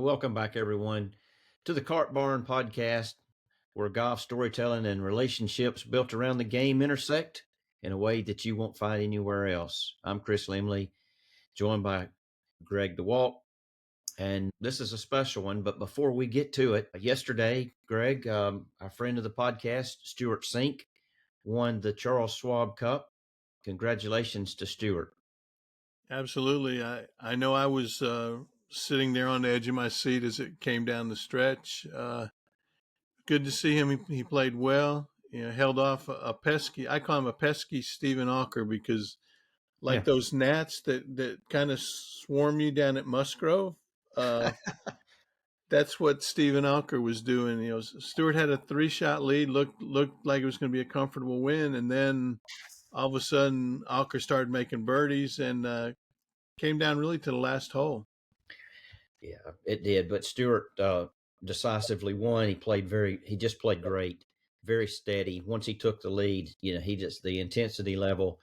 Welcome back, everyone, to the Cart Barn podcast, where golf storytelling and relationships built around the game intersect in a way that you won't find anywhere else. I'm Chris Limley, joined by Greg DeWalt, and this is a special one. But before we get to it, yesterday, Greg, our friend of the podcast, Stuart Sink, won the Charles Schwab Cup. Congratulations to Stuart. Absolutely. I know I was sitting there on the edge of my seat as it came down the stretch. Good to see him. He played well. Held off a pesky. I call him a pesky Stephen Alker because, like those gnats that kind of swarm you down at Musgrove. That's what Stephen Alker was doing. Stewart had a 3-shot lead. Looked like it was going to be a comfortable win, and then all of a sudden, Alker started making birdies and came down really to the last hole. Yeah, it did. But Stewart decisively won. He just played great, very steady. Once he took the lead, the intensity level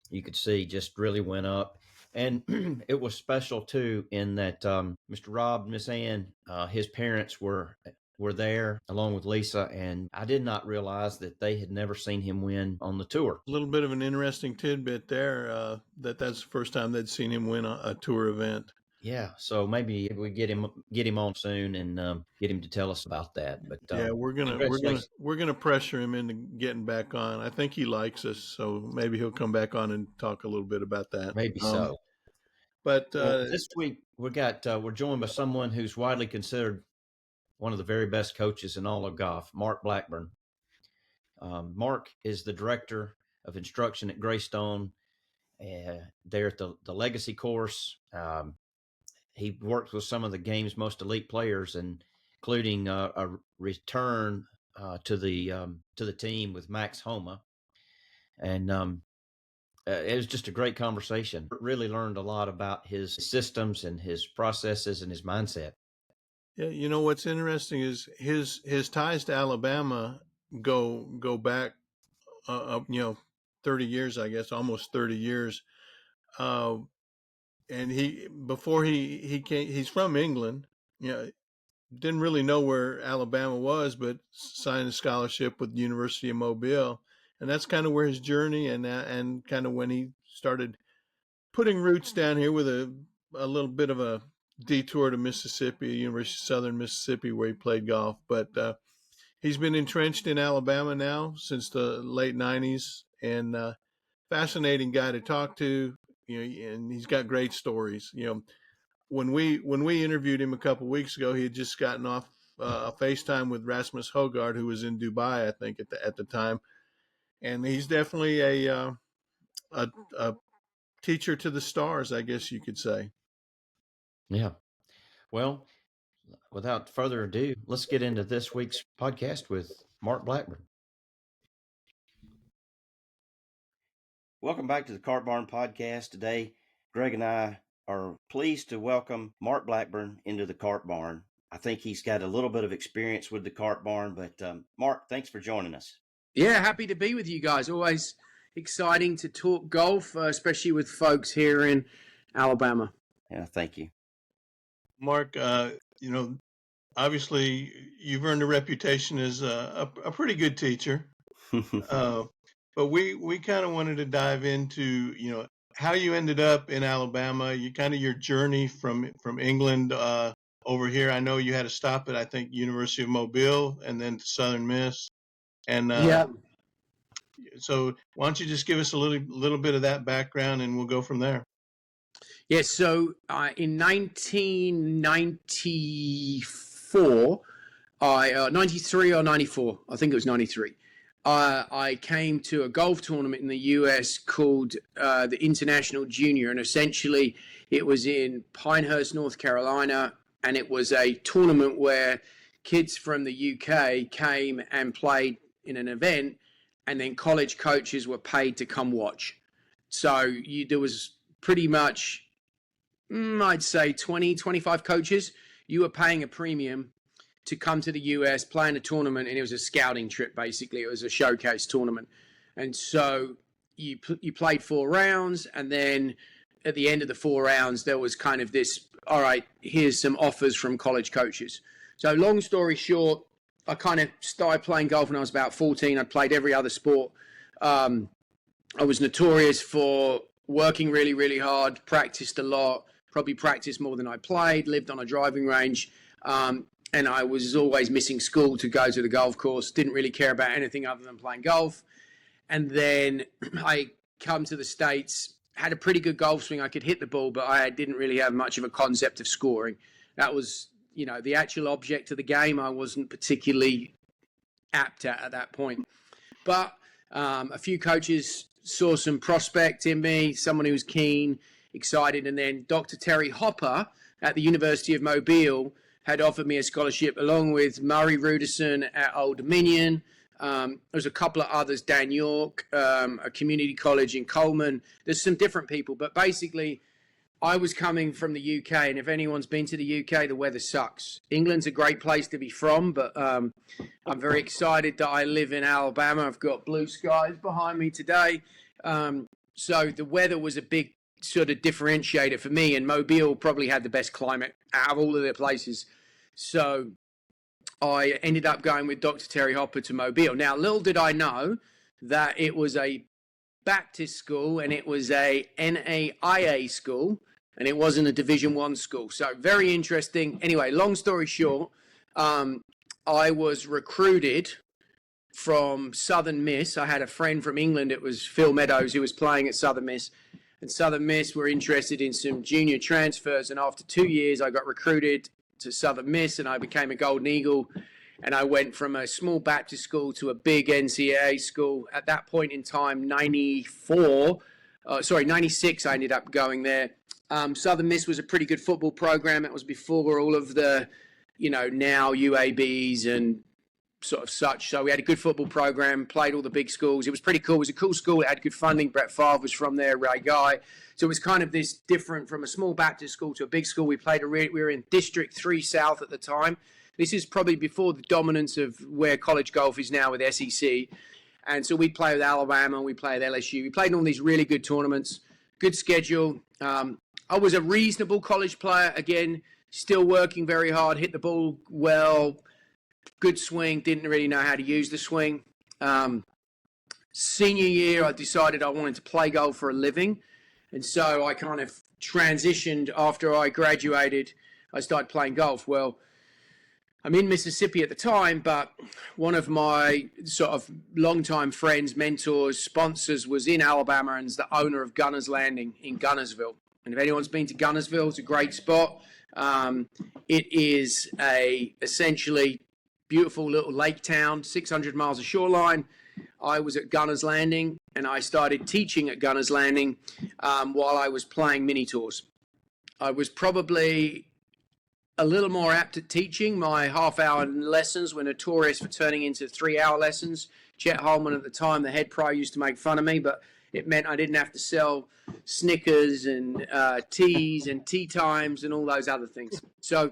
you could see just really went up. And it was special too in that Mr. Rob and Miss Ann, his parents were there along with Lisa, and I did not realize that they had never seen him win on the tour. A little bit of an interesting tidbit there, that's the first time they'd seen him win a tour event. Yeah, so maybe we get him on soon and get him to tell us about that. But yeah, we're gonna pressure him into getting back on. I think he likes us, so maybe he'll come back on and talk a little bit about that. Maybe so. But this week we're joined by someone who's widely considered one of the very best coaches in all of golf, Mark Blackburn. Mark is the director of instruction at Greystone there at the Legacy course. He worked with some of the game's most elite players, including a return to the team with Max Homa. And it was just a great conversation. Really learned a lot about his systems and his processes and his mindset. Yeah, what's interesting is his ties to Alabama go back 30 years, I guess, almost 30 years. And he's from England. Didn't really know where Alabama was, but signed a scholarship with the University of Mobile, and that's kind of where his journey and kind of when he started putting roots down here with a little bit of a detour to Mississippi, University of Southern Mississippi, where he played golf. But he's been entrenched in Alabama now since the late 90s, and fascinating guy to talk to. And he's got great stories. When we interviewed him a couple of weeks ago, he had just gotten off a FaceTime with Rasmus Højgaard, who was in Dubai, I think, at the time, and he's definitely a teacher to the stars, I guess you could say. Yeah. Well, without further ado, let's get into this week's podcast with Mark Blackburn. Welcome back to the Cart Barn podcast. Today, Greg and I are pleased to welcome Mark Blackburn into the Cart Barn. I think he's got a little bit of experience with the Cart Barn, but Mark, thanks for joining us. Yeah, happy to be with you guys. Always exciting to talk golf, especially with folks here in Alabama. Yeah, thank you. Mark, obviously you've earned a reputation as a pretty good teacher. But we kind of wanted to dive into, how you ended up in Alabama, your journey from England over here. I know you had to stop at, I think, University of Mobile and then to Southern Miss. And so why don't you just give us a little bit of that background and we'll go from there. Yeah, so in 1994, 93 or 94, I think it was 93. I came to a golf tournament in the US called the International Junior, and essentially it was in Pinehurst, North Carolina, and it was a tournament where kids from the UK came and played in an event, and then college coaches were paid to come watch. So there was pretty much, I'd say 20, 25 coaches. You were paying a premium to come to the US, play in a tournament, and it was a scouting trip, basically. It was a showcase tournament. And so you played 4 rounds, and then at the end of the 4 rounds, there was kind of this all right, here's some offers from college coaches. So long story short, I kind of started playing golf when I was about 14. I played every other sport. I was notorious for working really, really hard, practiced a lot, probably practiced more than I played, lived on a driving range. And I was always missing school to go to the golf course, didn't really care about anything other than playing golf. And then I come to the States, had a pretty good golf swing. I could hit the ball, but I didn't really have much of a concept of scoring. That was, the actual object of the game I wasn't particularly apt at that point. But a few coaches saw some prospect in me, someone who was keen, excited. And then Dr. Terry Hopper at the University of Mobile had offered me a scholarship along with Murray Ruderson at Old Dominion. There's a couple of others, Dan York, a community college in Coleman. There's some different people, but basically I was coming from the UK, and if anyone's been to the UK, the weather sucks. England's a great place to be from, but I'm very excited that I live in Alabama. I've got blue skies behind me today. So the weather was a big sort of differentiator for me, and Mobile probably had the best climate out of all of their places. So I ended up going with Dr. Terry Hopper to Mobile. Now, little did I know that it was a Baptist school and it was a NAIA school and it wasn't a Division I school. So very interesting. Anyway, long story short, I was recruited from Southern Miss. I had a friend from England. It was Phil Meadows who was playing at Southern Miss. And Southern Miss were interested in some junior transfers. And after 2 years, I got recruited to Southern Miss and I became a Golden Eagle. And I went from a small Baptist school to a big NCAA school. At that point in time, 96, I ended up going there. Southern Miss was a pretty good football program. It was before all of the, now UABs and sort of such. So we had a good football program, played all the big schools. It was pretty cool. It was a cool school. It had good funding. Brett Favre was from there, Ray Guy. So it was kind of this different from a small Baptist school to a big school. We were in District 3 South at the time. This is probably before the dominance of where college golf is now with SEC. And so we'd play with Alabama, we played with LSU. We played in all these really good tournaments, good schedule. I was a reasonable college player. Again, still working very hard, hit the ball well, good swing, didn't really know how to use the swing. Senior year, I decided I wanted to play golf for a living. And so I kind of transitioned after I graduated. I started playing golf. Well, I'm in Mississippi at the time, but one of my sort of longtime friends, mentors, sponsors was in Alabama and is the owner of Gunners Landing in Gunnersville. And if anyone's been to Gunnersville, it's a great spot. It is a essentially beautiful little lake town, 600 miles of shoreline. I was at Gunners Landing and I started teaching at Gunners Landing while I was playing mini tours. I was probably a little more apt at teaching. My half-hour lessons were notorious for turning into 3-hour lessons. Chet Holman at the time, the head pro, used to make fun of me, but it meant I didn't have to sell Snickers and teas and tea times and all those other things. So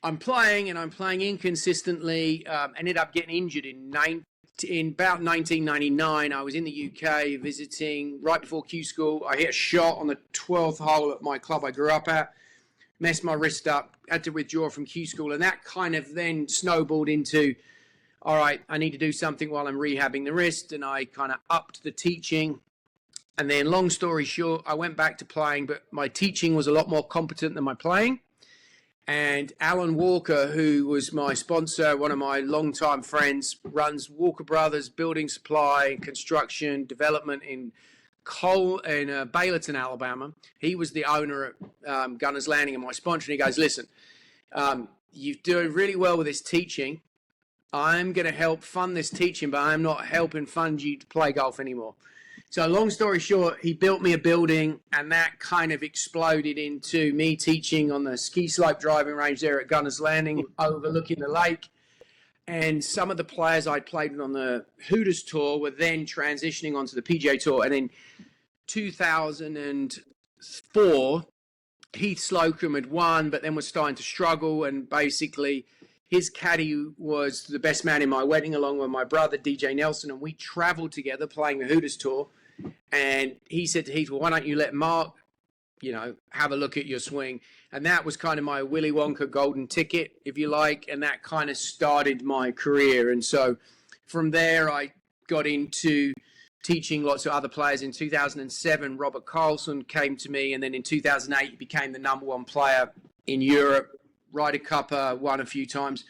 I'm playing inconsistently. Ended up getting injured in about 1999. I was in the UK visiting right before Q School. I hit a shot on the 12th hole at my club I grew up at. Messed my wrist up, had to withdraw from Q School, and that kind of then snowballed into, all right, I need to do something while I'm rehabbing the wrist, and I kind of upped the teaching. And then long story short, I went back to playing, but my teaching was a lot more competent than my playing. And Alan Walker, who was my sponsor, one of my longtime friends, runs Walker Brothers Building Supply, Construction, Development in Baylerton, Alabama. He was the owner at Gunners Landing and my sponsor. And he goes, listen, you're doing really well with this teaching. I'm going to help fund this teaching, but I'm not helping fund you to play golf anymore. So long story short, he built me a building and that kind of exploded into me teaching on the ski slope driving range there at Gunners Landing overlooking the lake. And some of the players I played with on the Hooters Tour were then transitioning onto the PGA Tour. And in 2004, Heath Slocum had won, but then was starting to struggle. And basically, his caddy was the best man in my wedding, along with my brother, DJ Nelson. And we traveled together playing the Hooters Tour. And he said to Heath, well, why don't you let Mark have a look at your swing. And that was kind of my Willy Wonka golden ticket, if you like. And that kind of started my career. And so from there, I got into teaching lots of other players. In 2007, Robert Carlson came to me. And then in 2008, he became the #1 player in Europe. Ryder Cup won a few times.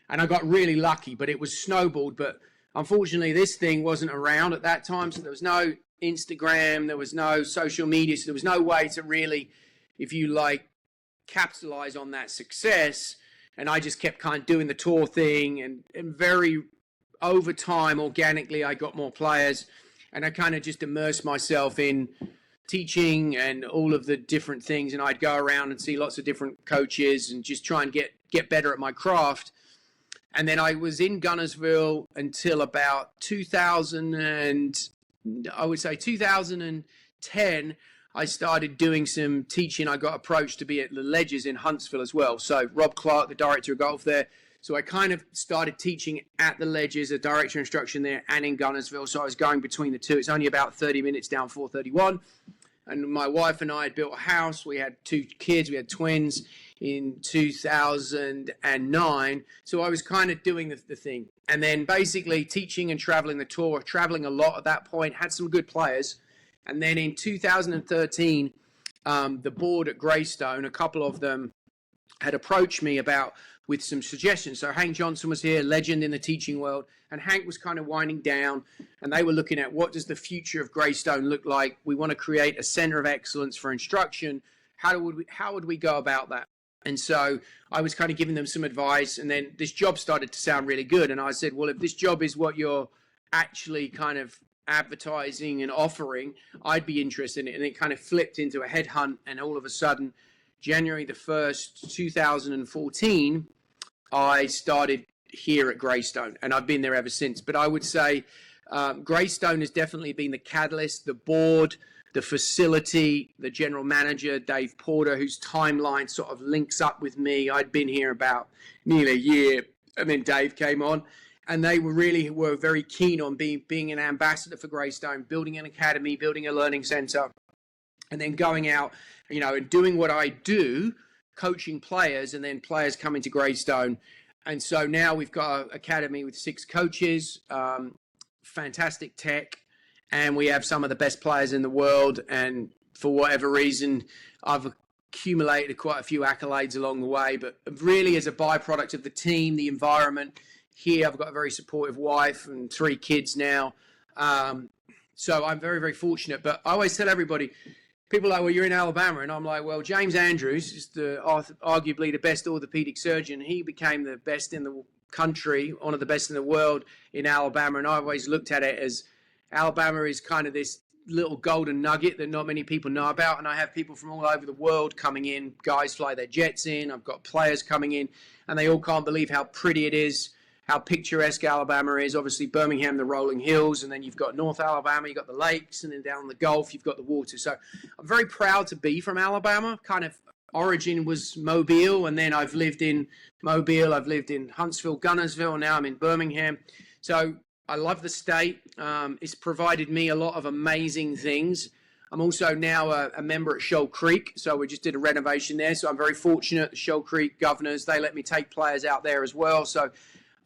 And I got really lucky, but it was snowballed. But unfortunately, this thing wasn't around at that time. So there was no Instagram, there was no social media, so there was no way to really, if you like, capitalize on that success. And I just kept kind of doing the tour thing, and very over time, organically, I got more players, and I kind of just immersed myself in teaching and all of the different things. And I'd go around and see lots of different coaches and just try and get better at my craft. And then I was in Gunnersville until about 2010, I started doing some teaching. I got approached to be at the Ledges in Huntsville as well. So Rob Clark, the director of golf there. So I kind of started teaching at the Ledges, a director of instruction there, and in Gunnersville. So I was going between the two. It's only about 30 minutes down 431. And my wife and I had built a house. We had 2 kids. We had twins in 2009. So I was kind of doing the thing. And then basically teaching and traveling the tour, traveling a lot at that point, had some good players. And then in 2013, the board at Greystone, a couple of them had approached me with some suggestions. So Hank Johnson was here, legend in the teaching world, and Hank was kind of winding down, and they were looking at, what does the future of Greystone look like? We want to create a center of excellence for instruction. How would we go about that? And so I was kind of giving them some advice, and then this job started to sound really good. And I said, well, if this job is what you're actually kind of advertising and offering, I'd be interested in it. And it kind of flipped into a headhunt, and all of a sudden, January the 1st, 2014, I started here at Greystone, and I've been there ever since. But I would say Greystone has definitely been the catalyst, the board, the facility, the general manager, Dave Porter, whose timeline sort of links up with me. I'd been here about nearly a year, and then Dave came on, and they were very keen on being an ambassador for Greystone, building an academy, building a learning center, and then going out, and doing what I do, coaching players, and then players coming to Greystone. And so now we've got an academy with 6 coaches, fantastic tech, and we have some of the best players in the world. And for whatever reason, I've accumulated quite a few accolades along the way, but really as a byproduct of the team, the environment here. I've got a very supportive wife and 3 kids now. So I'm very, very fortunate. But I always tell everybody, people are like, well, you're in Alabama. And I'm like, well, James Andrews is arguably the best orthopedic surgeon. He became the best in the country, one of the best in the world in Alabama. And I always looked at it as Alabama is kind of this little golden nugget that not many people know about. And I have people from all over the world coming in. Guys fly their jets in. I've got players coming in, and they all can't believe how pretty it is, how picturesque Alabama is. Obviously, Birmingham, the rolling hills, and then you've got North Alabama, you've got the lakes, and then down the Gulf, you've got the water. So I'm very proud to be from Alabama. Kind of origin was Mobile, and then I've lived in Mobile, I've lived in Huntsville, Gunnersville, and now I'm in Birmingham. So I love the state. It's provided me a lot of amazing things. I'm also now a member at Shoal Creek, so we just did a renovation there. So I'm very fortunate. The Shoal Creek Governors, they let me take players out there as well. So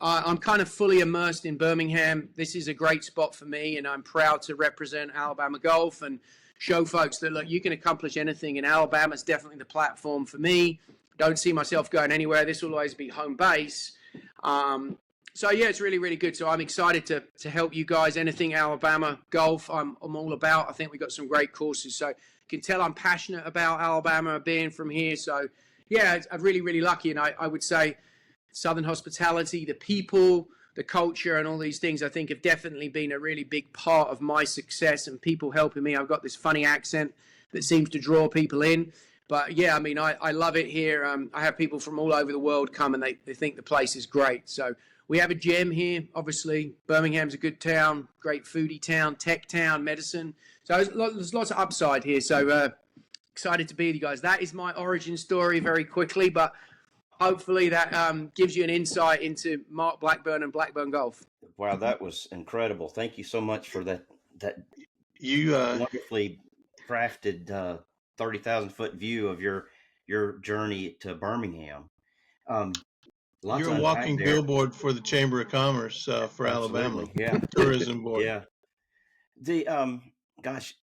I'm kind of fully immersed in Birmingham. This is a great spot for me, and I'm proud to represent Alabama Golf and show folks that, look, you can accomplish anything, and Alabama's definitely the platform for me. Don't see myself going anywhere. This will always be home base. So, yeah, it's really, really good. So I'm excited to help you guys. Anything Alabama Golf, I'm all about. I think we've got some great courses. So you can tell I'm passionate about Alabama, being from here. So, yeah, I'm really, really lucky. And I would say Southern hospitality, the people, the culture, and all these things, I think have definitely been a really big part of my success and people helping me. I've got this funny accent that seems to draw people in. But, yeah, I mean, I love it here. I have people from all over the world come, and they think the place is great. So we have a gem here, obviously. Birmingham's a good town, great foodie town, tech town, medicine. So there's lots of upside here. So excited to be with you guys. That is my origin story very quickly, but hopefully that gives you an insight into Mark Blackburn and Blackburn Golf. Wow, that was incredible. Thank you so much for that You wonderfully crafted 30,000-foot view of your journey to Birmingham. Lots You're to a unpack walking there. billboard for the Chamber of Commerce for Alabama Absolutely, yeah, Tourism Board. yeah. The gosh,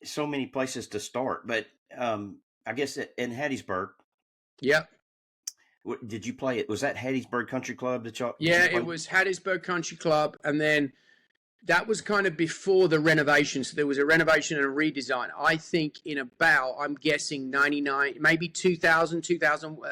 so many places to start, but I guess in Hattiesburg, Yep. did you play it? Was that Hattiesburg Country Club that you Yeah, it played? was Hattiesburg Country Club, and then that was kind of before the renovation. So there was a renovation and a redesign. I think in about, I'm guessing 99, maybe 2000,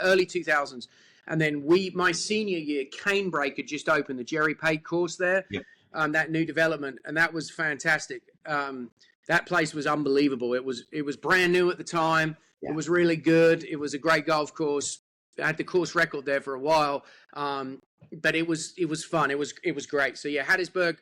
early 2000s. And then my senior year, Canebreak had just opened the Jerry Pate course there, Yep. that new development, and that was fantastic. That place was unbelievable. It was brand new at the time. Yeah. It was really good. It was a great golf course. I had the course record there for a while, but it was fun. It was great. So yeah, Hattiesburg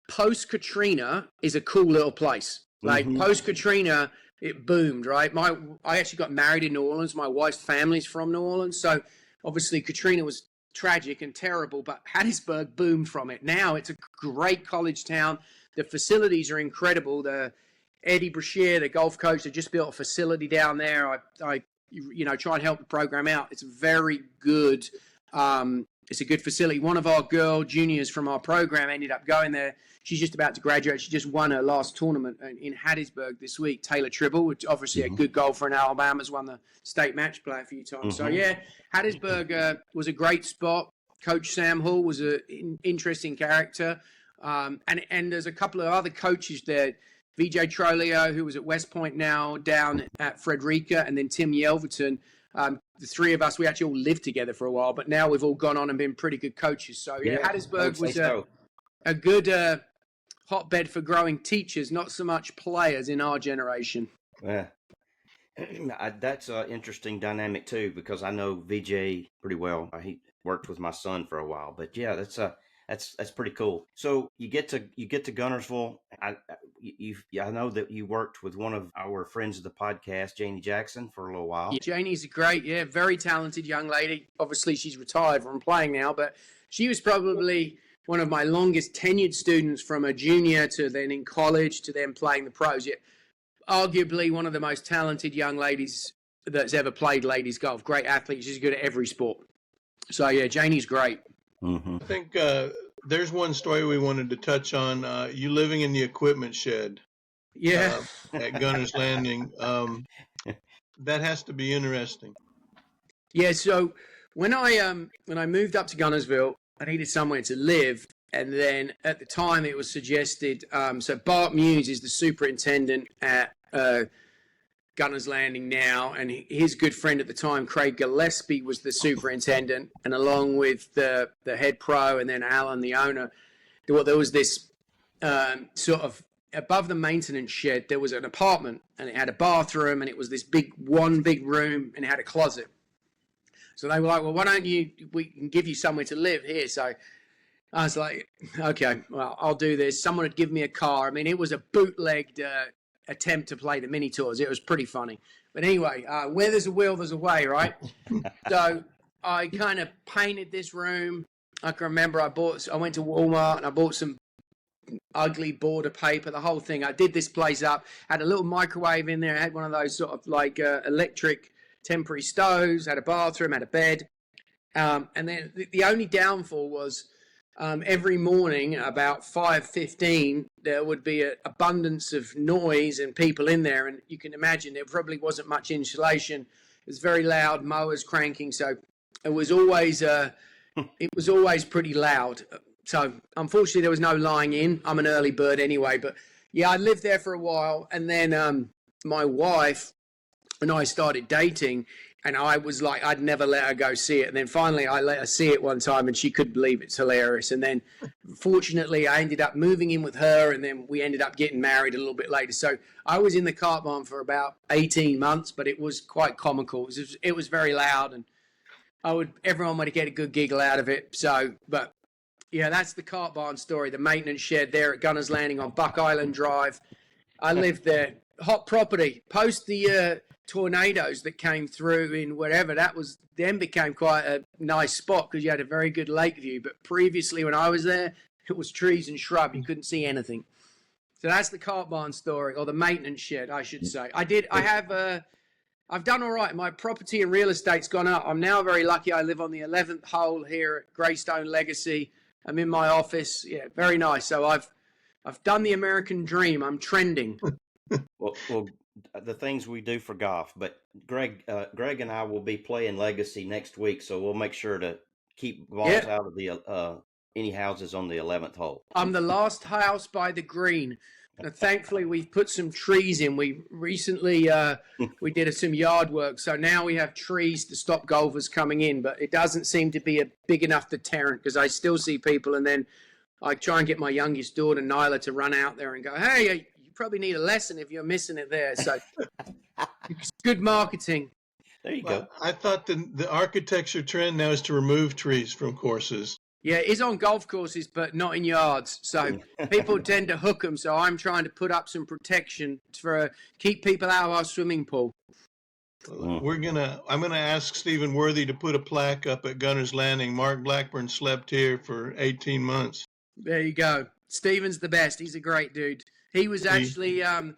post Katrina is a cool little place. Like post Katrina, it boomed. Right, I actually got married in New Orleans. My wife's family's from New Orleans, so obviously Katrina was tragic and terrible, but Hattiesburg boomed from it. Now it's a great college town. The facilities are incredible. The Eddie Brashear, the golf coach, they just built a facility down there. I try and help the program out. It's very good. It's a good facility. One of our girl juniors from our program ended up going there. She's just about to graduate. She just won her last tournament in Hattiesburg this week. Taylor Tribble, which obviously a good golfer in Alabama, has won the state match play a few times. So yeah, Hattiesburg was a great spot. Coach Sam Hall was an interesting character. And there's a couple of other coaches there. VJ Trolio, who was at West Point now, down at Frederica, and then Tim Yelverton. The three of us, we actually all lived together for a while, but now we've all gone on and been pretty good coaches. So yeah, Hattiesburg was a good hotbed for growing teachers, not so much players in our generation. Yeah. That's an interesting dynamic too, because I know VJ pretty well. He worked with my son for a while, but yeah, that's pretty cool. So you get to Gunnersville. I know that you worked with one of our friends of the podcast, Janie Jackson, for a little while. Yeah, Janie's very talented young lady. Obviously, she's retired from playing now, but she was probably one of my longest tenured students from a junior to then in college to then playing the pros. Yeah, arguably one of the most talented young ladies that's ever played ladies golf. Great athlete. She's good at every sport. So yeah, Janie's great. I think there's one story we wanted to touch on. You living in the equipment shed. Yeah. At Gunner's Landing. That has to be interesting. Yeah. So when I moved up to Gunnersville, I needed somewhere to live. And then at the time it was suggested, so Bart Muse is the superintendent at Gunner's Landing now, and his good friend at the time, Craig Gillespie, was the superintendent, and along with the head pro and then Alan, the owner, there was this sort of above the maintenance shed, there was an apartment, and it had a bathroom, and it was this one big room, and it had a closet. So they were like, well, why don't we can give you somewhere to live here. So I was like, okay, well, I'll do this. Someone had given me a car. I mean, it was a bootlegged attempt to play the mini tours. It was pretty funny. But anyway, where there's a will, there's a way, right? So I kind of painted this room. I can remember I went to Walmart and I bought some ugly border paper, the whole thing. I did this place up, had a little microwave in there. I had one of those sort of like electric temporary stoves, had a bathroom, had a bed. And then the only downfall was every morning about 5:15, there would be an abundance of noise and people in there. And you can imagine there probably wasn't much insulation. It was very loud, mowers cranking. So it was always pretty loud. So unfortunately, there was no lying in. I'm an early bird anyway. But yeah, I lived there for a while. And then my wife and I started dating. And I was like, I'd never let her go see it. And then finally, I let her see it one time, and she couldn't believe it's hilarious. And then, fortunately, I ended up moving in with her, and then we ended up getting married a little bit later. So I was in the cart barn for about 18 months, but it was quite comical. It was very loud, and everyone would get a good giggle out of it. So, but yeah, that's the cart barn story. The maintenance shed there at Gunner's Landing on Buck Island Drive. I lived there. Hot property. Post the tornadoes that came through in wherever, then became quite a nice spot because you had a very good lake view. But previously when I was there, it was trees and shrub. You couldn't see anything. So that's the cart barn story, or the maintenance shed, I should say. I've done all right. My property and real estate's gone up. I'm now very lucky. I live on the 11th hole here at Greystone Legacy. I'm in my office. Yeah, very nice. So I've done the American dream. I'm trending. Well, the things we do for golf, but Greg and I will be playing Legacy next week, so we'll make sure to keep balls out of the any houses on the 11th hole. I'm the last house by the green. Thankfully, we've put some trees in. We recently we did some yard work, so now we have trees to stop golfers coming in. But it doesn't seem to be a big enough deterrent, because I still see people, and then I try and get my youngest daughter Nyla to run out there and go, "Hey, you probably need a lesson if you're missing it there." So it's good marketing. There you go. I thought the architecture trend now is to remove trees from courses. Yeah, it is on golf courses, but not in yards. So people tend to hook them. So I'm trying to put up some protection for keep people out of our swimming pool. I'm gonna ask Stephen Worthy to put a plaque up at Gunner's Landing. Mark Blackburn slept here for 18 months. There you go. Stephen's the best. He's a great dude. He was actually at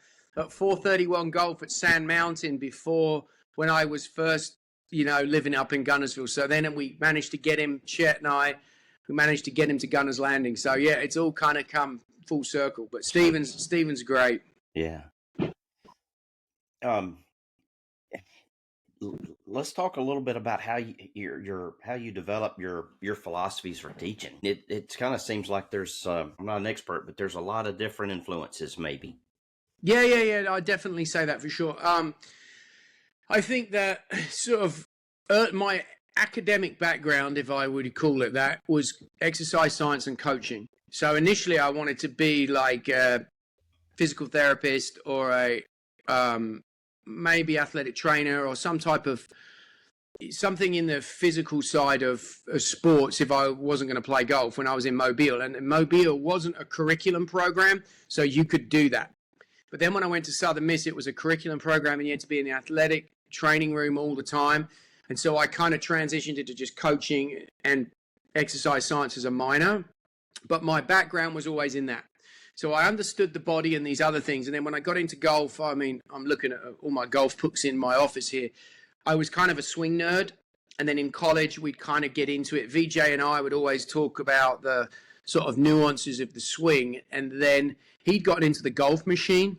431 Golf at Sand Mountain before, when I was first, living up in Gunnersville. So then we managed to get him, Chet and I, who managed to get him to Gunner's Landing. So yeah, it's all kind of come full circle. But Stephen's great. Yeah. Let's talk a little bit about how you develop your philosophies for teaching. It kind of seems like there's I'm not an expert, but there's a lot of different influences, maybe. Yeah. I definitely say that for sure. I think that sort of my academic background, if I would call it that, was exercise science and coaching. So initially I wanted to be like a physical therapist or a maybe athletic trainer or some type of something in the physical side of sports if I wasn't going to play golf when I was in Mobile. And Mobile wasn't a curriculum program, so you could do that. But then when I went to Southern Miss, it was a curriculum program and you had to be in the athletic training room all the time. And so I kind of transitioned into just coaching and exercise science as a minor. But my background was always in that. So I understood the body and these other things. And then when I got into golf, I mean, I'm looking at all my golf books in my office here. I was kind of a swing nerd. And then in college, we'd kind of get into it. VJ and I would always talk about the sort of nuances of the swing. And then he'd gotten into the golf machine.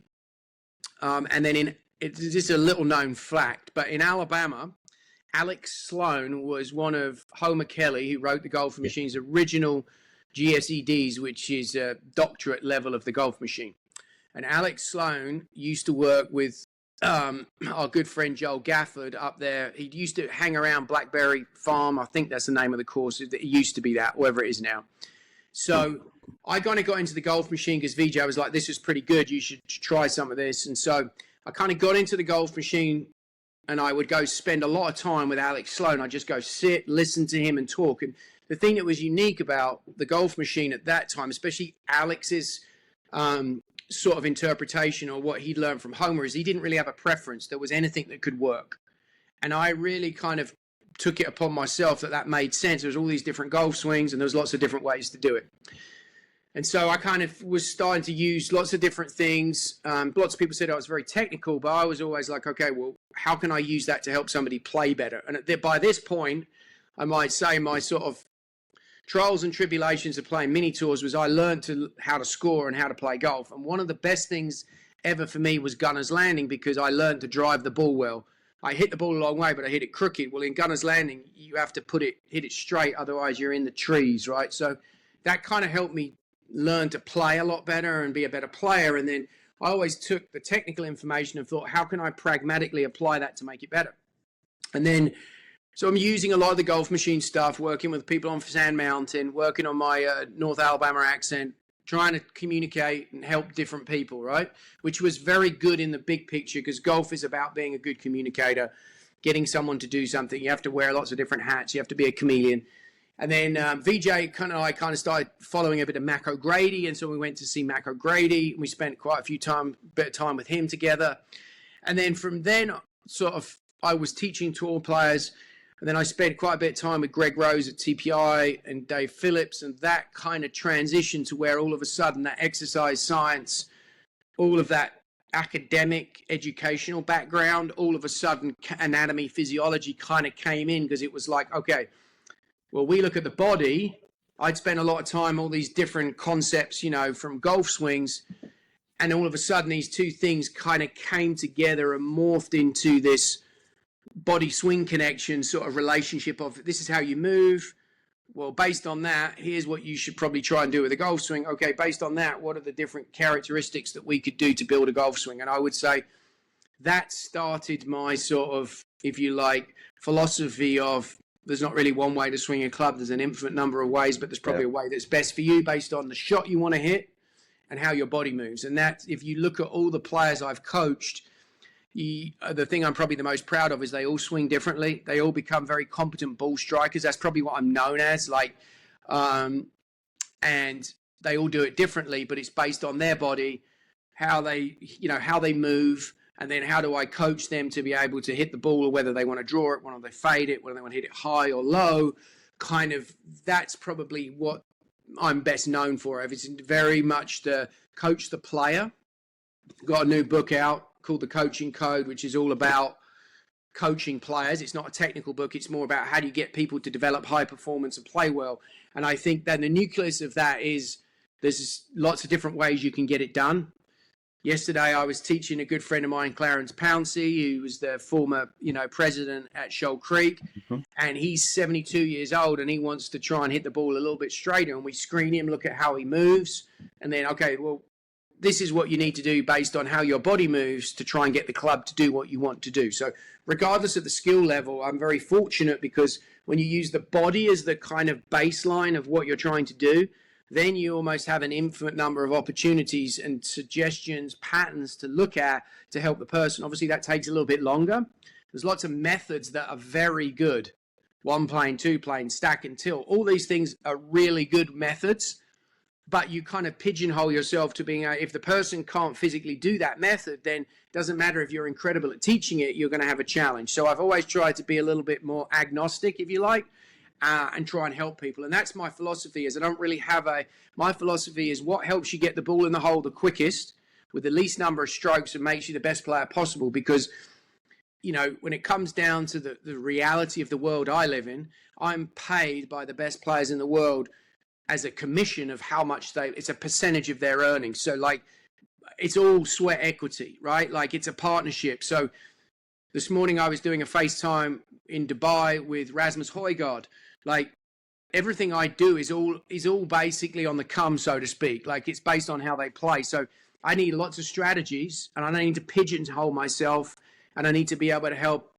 And then it's just a little known fact, but in Alabama, Alex Sloan was one of Homer Kelly, who wrote the Golf Machine's original GSEDs, which is a doctorate level of the golf machine. And Alex Sloan used to work with our good friend Joel Gafford up there. He used to hang around Blackberry Farm. I think that's the name of the course. It used to be that, wherever it is now. So I kind of got into the golf machine because VJ was like, this is pretty good. You should try some of this. And so I kind of got into the golf machine and I would go spend a lot of time with Alex Sloan. I'd just go sit, listen to him and talk. And the thing that was unique about the golf machine at that time, especially Alex's sort of interpretation or what he'd learned from Homer, is he didn't really have a preference. There was anything that could work. And I really kind of took it upon myself that made sense. There was all these different golf swings and there was lots of different ways to do it. And so I kind of was starting to use lots of different things. Lots of people said I was very technical, but I was always like, okay, well, how can I use that to help somebody play better? And by this point, I might say my sort of trials and tribulations of playing mini tours was I learned how to score and how to play golf. And one of the best things ever for me was Gunner's Landing, because I learned to drive the ball well. I hit the ball a long way, but I hit it crooked. Well, in Gunner's Landing, you have to hit it straight, otherwise you're in the trees, right? So that kind of helped me learn to play a lot better and be a better player. And then I always took the technical information and thought, how can I pragmatically apply that to make it better? And then, so I'm using a lot of the golf machine stuff, working with people on Sand Mountain, working on my North Alabama accent, trying to communicate and help different people, right? Which was very good in the big picture, because golf is about being a good communicator, getting someone to do something. You have to wear lots of different hats. You have to be a chameleon. And then VJ I kind of started following a bit of Mac O'Grady, and so we went to see Mac O'Grady, and we spent quite a bit of time with him together. And then from then, sort of, I was teaching tour players, and then I spent quite a bit of time with Greg Rose at TPI and Dave Phillips, and that kind of transitioned to where all of a sudden that exercise science all of that academic educational background, all of a sudden anatomy, physiology kind of came in, because it was like, okay, well, we look at the body. I'd spent a lot of time, all these different concepts, you know, from golf swings, and all of a sudden these two things kind of came together and morphed into this body swing connection sort of relationship of, this is how you move. Well, based on that, here's what you should probably try and do with a golf swing. Okay, based on that, what are the different characteristics that we could do to build a golf swing? And I would say that started my sort of, if you like, philosophy of, there's not really one way to swing a club. There's an infinite number of ways, but there's probably a way that's best for you based on the shot you want to hit and how your body moves. And that, if you look at all the players I've coached, the thing I'm probably the most proud of is they all swing differently. They all become very competent ball strikers. That's probably what I'm known as. And they all do it differently, but it's based on their body, how they move, and then how do I coach them to be able to hit the ball, or whether they want to draw it, whether they fade it, whether they want to hit it high or low. Kind of, that's probably what I'm best known for. It's very much to coach the player. Got a new book out called The Coaching Code, which is all about coaching players. It's not a technical book. It's more about how do you get people to develop high performance and play well. And I think that the nucleus of that is there's lots of different ways you can get it done. Yesterday, I was teaching a good friend of mine, Clarence Pouncey, who was the former, president at Shoal Creek, and he's 72 years old, and he wants to try and hit the ball a little bit straighter. And we screen him, look at how he moves, and then, okay, well, this is what you need to do based on how your body moves to try and get the club to do what you want to do. So regardless of the skill level, I'm very fortunate, because when you use the body as the kind of baseline of what you're trying to do, then you almost have an infinite number of opportunities and suggestions, patterns to look at to help the person. Obviously, that takes a little bit longer. There's lots of methods that are very good. One plane, two plane, stack and tilt. All these things are really good methods, but you kind of pigeonhole yourself to being, if the person can't physically do that method, then it doesn't matter if you're incredible at teaching it, you're going to have a challenge. So I've always tried to be a little bit more agnostic, if you like, and try and help people. And that's my philosophy, is I don't really have my philosophy is what helps you get the ball in the hole the quickest with the least number of strokes and makes you the best player possible. Because, when it comes down to the reality of the world I live in, I'm paid by the best players in the world as a commission of how much it's a percentage of their earnings. So it's all sweat equity, right? It's a partnership. So this morning I was doing a FaceTime in Dubai with Rasmus Højgaard. Everything I do is all basically on the come, so to speak. It's based on how they play. So I need lots of strategies, and I need to pigeonhole myself, and I need to be able to help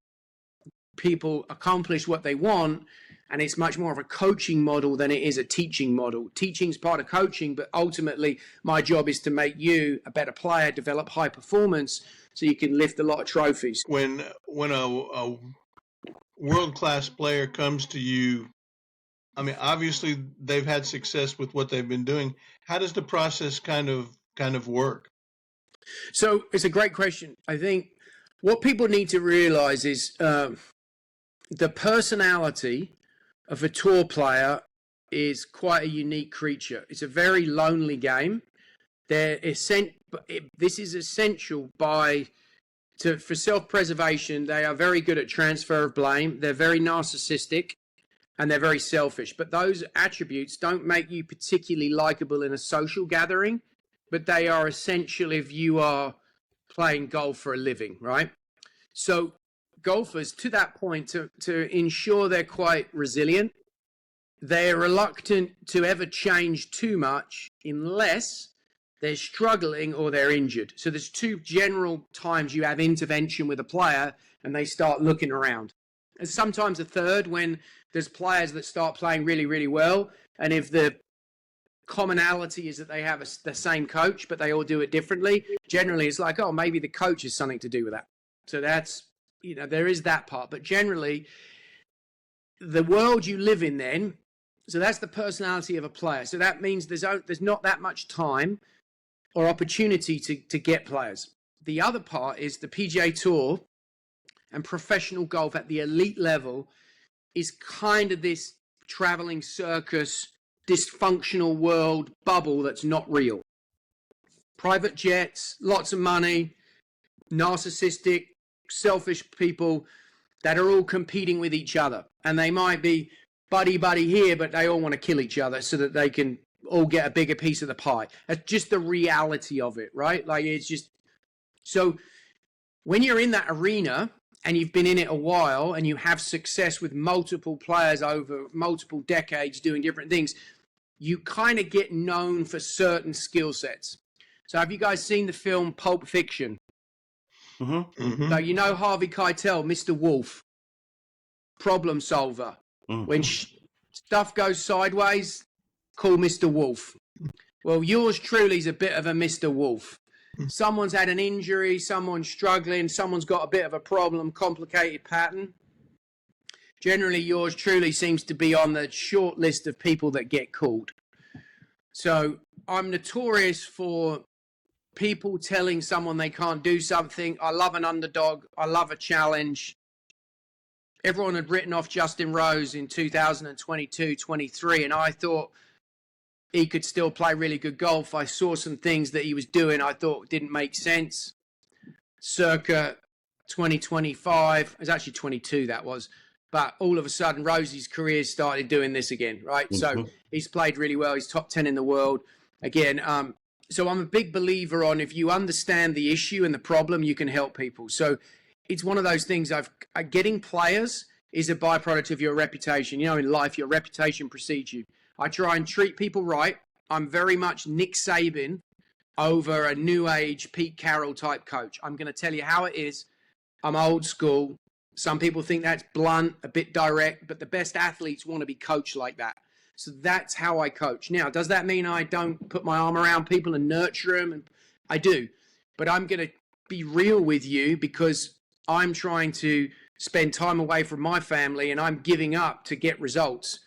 people accomplish what they want. And it's much more of a coaching model than it is a teaching model. Teaching's part of coaching, but ultimately my job is to make you a better player, develop high performance, so you can lift a lot of trophies. When a world-class player comes to you, I mean, obviously they've had success with what they've been doing. How does the process kind of work? So it's a great question. I think what people need to realize is the personality of a tour player is quite a unique creature. It's a very lonely game. This is essential for self-preservation. They are very good at transfer of blame. They're very narcissistic, and they're very selfish. But those attributes don't make you particularly likable in a social gathering, but they are essential if you are playing golf for a living, right? So golfers, to that point, to ensure they're quite resilient, they're reluctant to ever change too much unless they're struggling or they're injured. So there's two general times you have intervention with a player and they start looking around. And sometimes a third, when there's players that start playing really, really well, and if the commonality is that they have the same coach, but they all do it differently, generally it's like, oh, maybe the coach has something to do with that. So that's, there is that part. But generally, the world you live in then, so that's the personality of a player. So that means there's not that much time or opportunity to get players. The other part is the PGA Tour and professional golf at the elite level is kind of this traveling circus, dysfunctional world bubble that's not real. private jets, lots of money, narcissistic, selfish people that are all competing with each other. And they might be buddy here, but they all want to kill each other so that they can all get a bigger piece of the pie. That's just the reality of it, right? Like, it's just, so when you're in that arena and you've been in it a while and you have success with multiple players over multiple decades doing different things, you kind of get known for certain skill sets. So have you guys seen the film Pulp Fiction? Mm-hmm. Mm-hmm. So you know Harvey Keitel, Mr. Wolf, problem solver. Mm-hmm. When stuff goes sideways, call Mr. Wolf. Well, yours truly is a bit of a Mr. Wolf. Someone's had an injury, someone's struggling, someone's got a bit of a problem, complicated pattern. Generally, yours truly seems to be on the short list of people that get called. So I'm notorious for people telling someone they can't do something. I love an underdog. I love a challenge. Everyone had written off Justin Rose in 2022-23, and I thought he could still play really good golf. I saw some things that he was doing I thought didn't make sense. Circa 2025, it was actually 22 that was, but all of a sudden Rosie's career started doing this again, right? Mm-hmm. So he's played really well. He's top 10 in the world. Again, so I'm a big believer on if you understand the issue and the problem, you can help people. So it's one of those things getting players is a byproduct of your reputation. You know, in life, your reputation precedes you. I try and treat people right. I'm very much Nick Saban over a new age Pete Carroll type coach. I'm going to tell you how it is. I'm old school. Some people think that's blunt, a bit direct, but the best athletes want to be coached like that. So that's how I coach. Now, does that mean I don't put my arm around people and nurture them? I do, but I'm going to be real with you because I'm trying to spend time away from my family and I'm giving up to get results.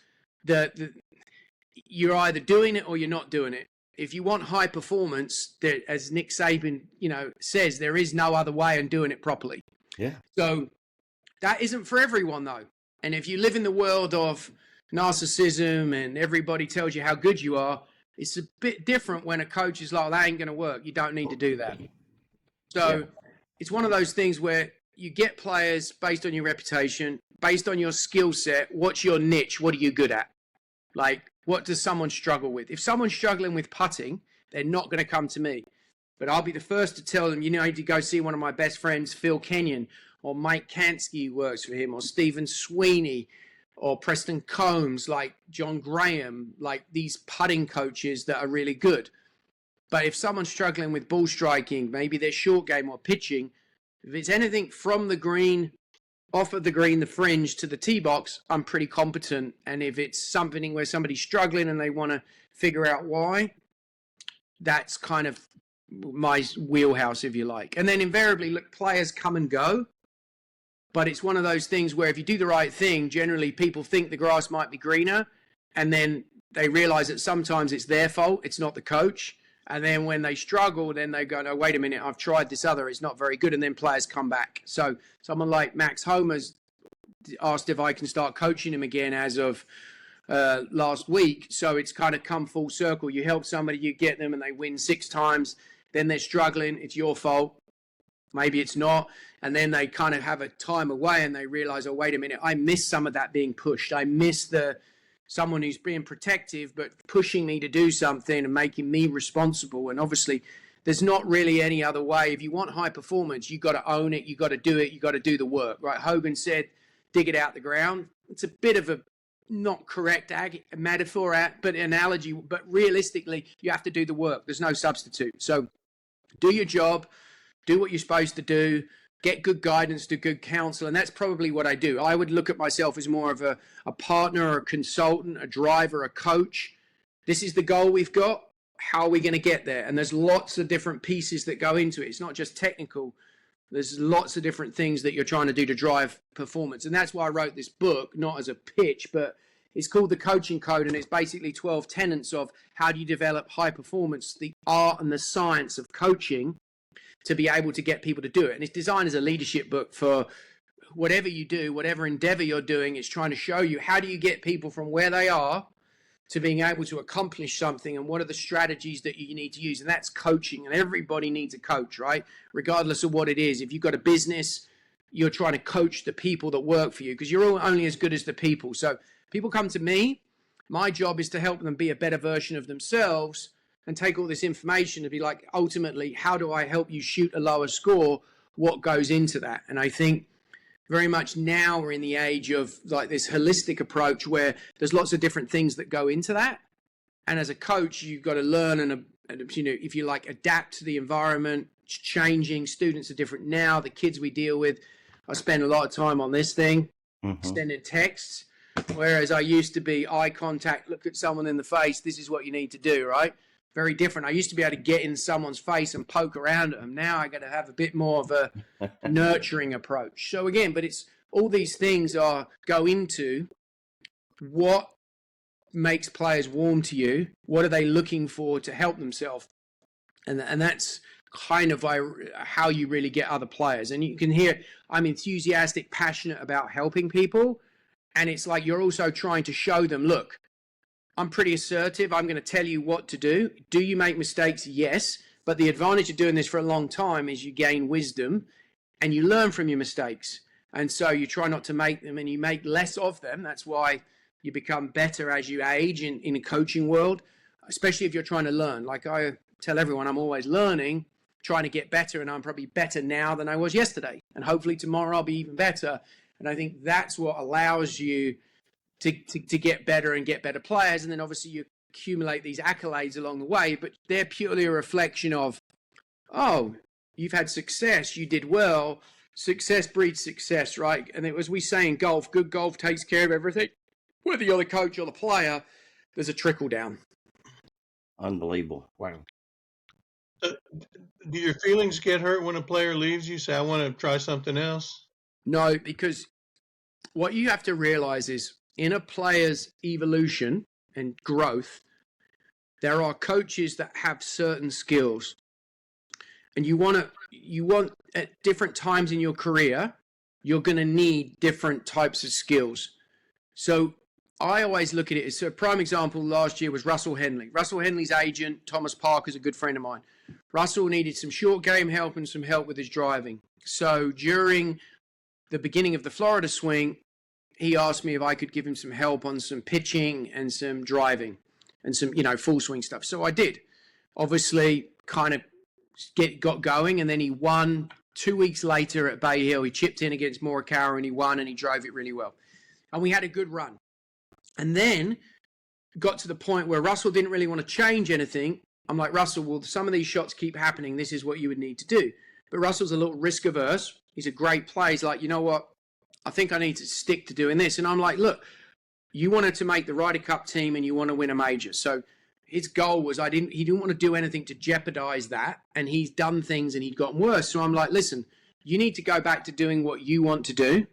You're either doing it or you're not doing it. If you want high performance, as Nick Saban, says, there is no other way in doing it properly. Yeah. So that isn't for everyone though. And if you live in the world of narcissism and everybody tells you how good you are, it's a bit different when a coach is like, that ain't going to work. You don't need to do that. So it's one of those things where you get players based on your reputation, based on your skill set. What's your niche? What are you good at? Like, what does someone struggle with? If someone's struggling with putting, they're not going to come to me. But I'll be the first to tell them, you need to go see one of my best friends, Phil Kenyon, or Mike Kansky works for him, or Stephen Sweeney, or Preston Combs, like John Graham, like these putting coaches that are really good. But if someone's struggling with ball striking, maybe their short game or pitching, if it's anything from the green, off of the green, the fringe to the tee box, I'm pretty competent. And if it's something where somebody's struggling and they want to figure out why, that's kind of my wheelhouse, if you like. And then invariably, look, players come and go. But it's one of those things where if you do the right thing, generally people think the grass might be greener. And then they realize that sometimes it's their fault. It's not the coach. And then when they struggle, then they go, no, wait a minute, I've tried this other, it's not very good. And then players come back. So someone like Max Homer's asked if I can start coaching him again as of last week. So it's kind of come full circle. You help somebody, you get them, and they win 6 times. Then they're struggling. It's your fault. Maybe it's not. And then they kind of have a time away and they realize, oh, wait a minute, I miss some of that being pushed. I miss someone who's being protective, but pushing me to do something and making me responsible. And obviously, there's not really any other way. If you want high performance, you got to own it. You got to do it. You got to do the work, right? Hogan said, dig it out the ground. It's a bit of a not correct metaphor, but analogy. But realistically, you have to do the work. There's no substitute. So do your job, do what you're supposed to do, get good guidance, do good counsel. And that's probably what I do. I would look at myself as more of a partner or a consultant, a driver, a coach. This is the goal we've got. How are we going to get there? And there's lots of different pieces that go into it. It's not just technical. There's lots of different things that you're trying to do to drive performance. And that's why I wrote this book, not as a pitch, but it's called The Coaching Code. And it's basically 12 tenets of how do you develop high performance, the art and the science of coaching, to be able to get people to do it. And it's designed as a leadership book for whatever you do, whatever endeavor you're doing. It's trying to show you how do you get people from where they are to being able to accomplish something, and what are the strategies that you need to use. And that's coaching, and everybody needs a coach, right? Regardless of what it is. If you've got a business, you're trying to coach the people that work for you, because you're all only as good as the people. So people come to me. My job is to help them be a better version of themselves and take all this information to be like, ultimately, how do I help you shoot a lower score? What goes into that? And I think very much now we're in the age of like this holistic approach where there's lots of different things that go into that. And as a coach, you've got to learn and if you like, adapt to the environment. It's changing. Students are different now. The kids we deal with, I spend a lot of time on this thing, sending texts, whereas I used to be eye contact, look at someone in the face. This is what you need to do, right? Very different. I used to be able to get in someone's face and poke around at them. Now I got to have a bit more of a nurturing approach. So again, but it's all these things go into what makes players warm to you. What are they looking for to help themselves? And that's kind of how you really get other players. And you can hear I'm enthusiastic, passionate about helping people. And it's like you're also trying to show them, look, I'm pretty assertive. I'm going to tell you what to do. Do you make mistakes? Yes. But the advantage of doing this for a long time is you gain wisdom and you learn from your mistakes. And so you try not to make them, and you make less of them. That's why you become better as you age in a coaching world, especially if you're trying to learn. Like I tell everyone, I'm always learning, trying to get better. And I'm probably better now than I was yesterday. And hopefully tomorrow I'll be even better. And I think that's what allows you to get better and get better players. And then obviously you accumulate these accolades along the way, but they're purely a reflection of, oh, you've had success, you did well. Success breeds success, right? And as we say in golf, good golf takes care of everything. Whether you're the coach or the player, there's a trickle down. Unbelievable. Wow. Do your feelings get hurt when a player leaves you? Say, I want to try something else? No, because what you have to realize is in a player's evolution and growth, there are coaches that have certain skills. And you want at different times in your career, you're going to need different types of skills. So I always look at it as a prime example last year was Russell Henley. Russell Henley's agent, Thomas Parker, is a good friend of mine. Russell needed some short game help and some help with his driving. So during the beginning of the Florida swing, he asked me if I could give him some help on some pitching and some driving and some, full swing stuff. So I did. Obviously, kind of got going, and then he won 2 weeks later at Bay Hill. He chipped in against Morikawa and he won, and he drove it really well. And we had a good run. And then got to the point where Russell didn't really want to change anything. I'm like, Russell, well, some of these shots keep happening. This is what you would need to do. But Russell's a little risk averse. He's a great player. He's like, you know what? I think I need to stick to doing this. And I'm like, look, you wanted to make the Ryder Cup team and you want to win a major. So his goal was he didn't want to do anything to jeopardize that. And he's done things and he'd gotten worse. So I'm like, listen, you need to go back to doing what you want to do.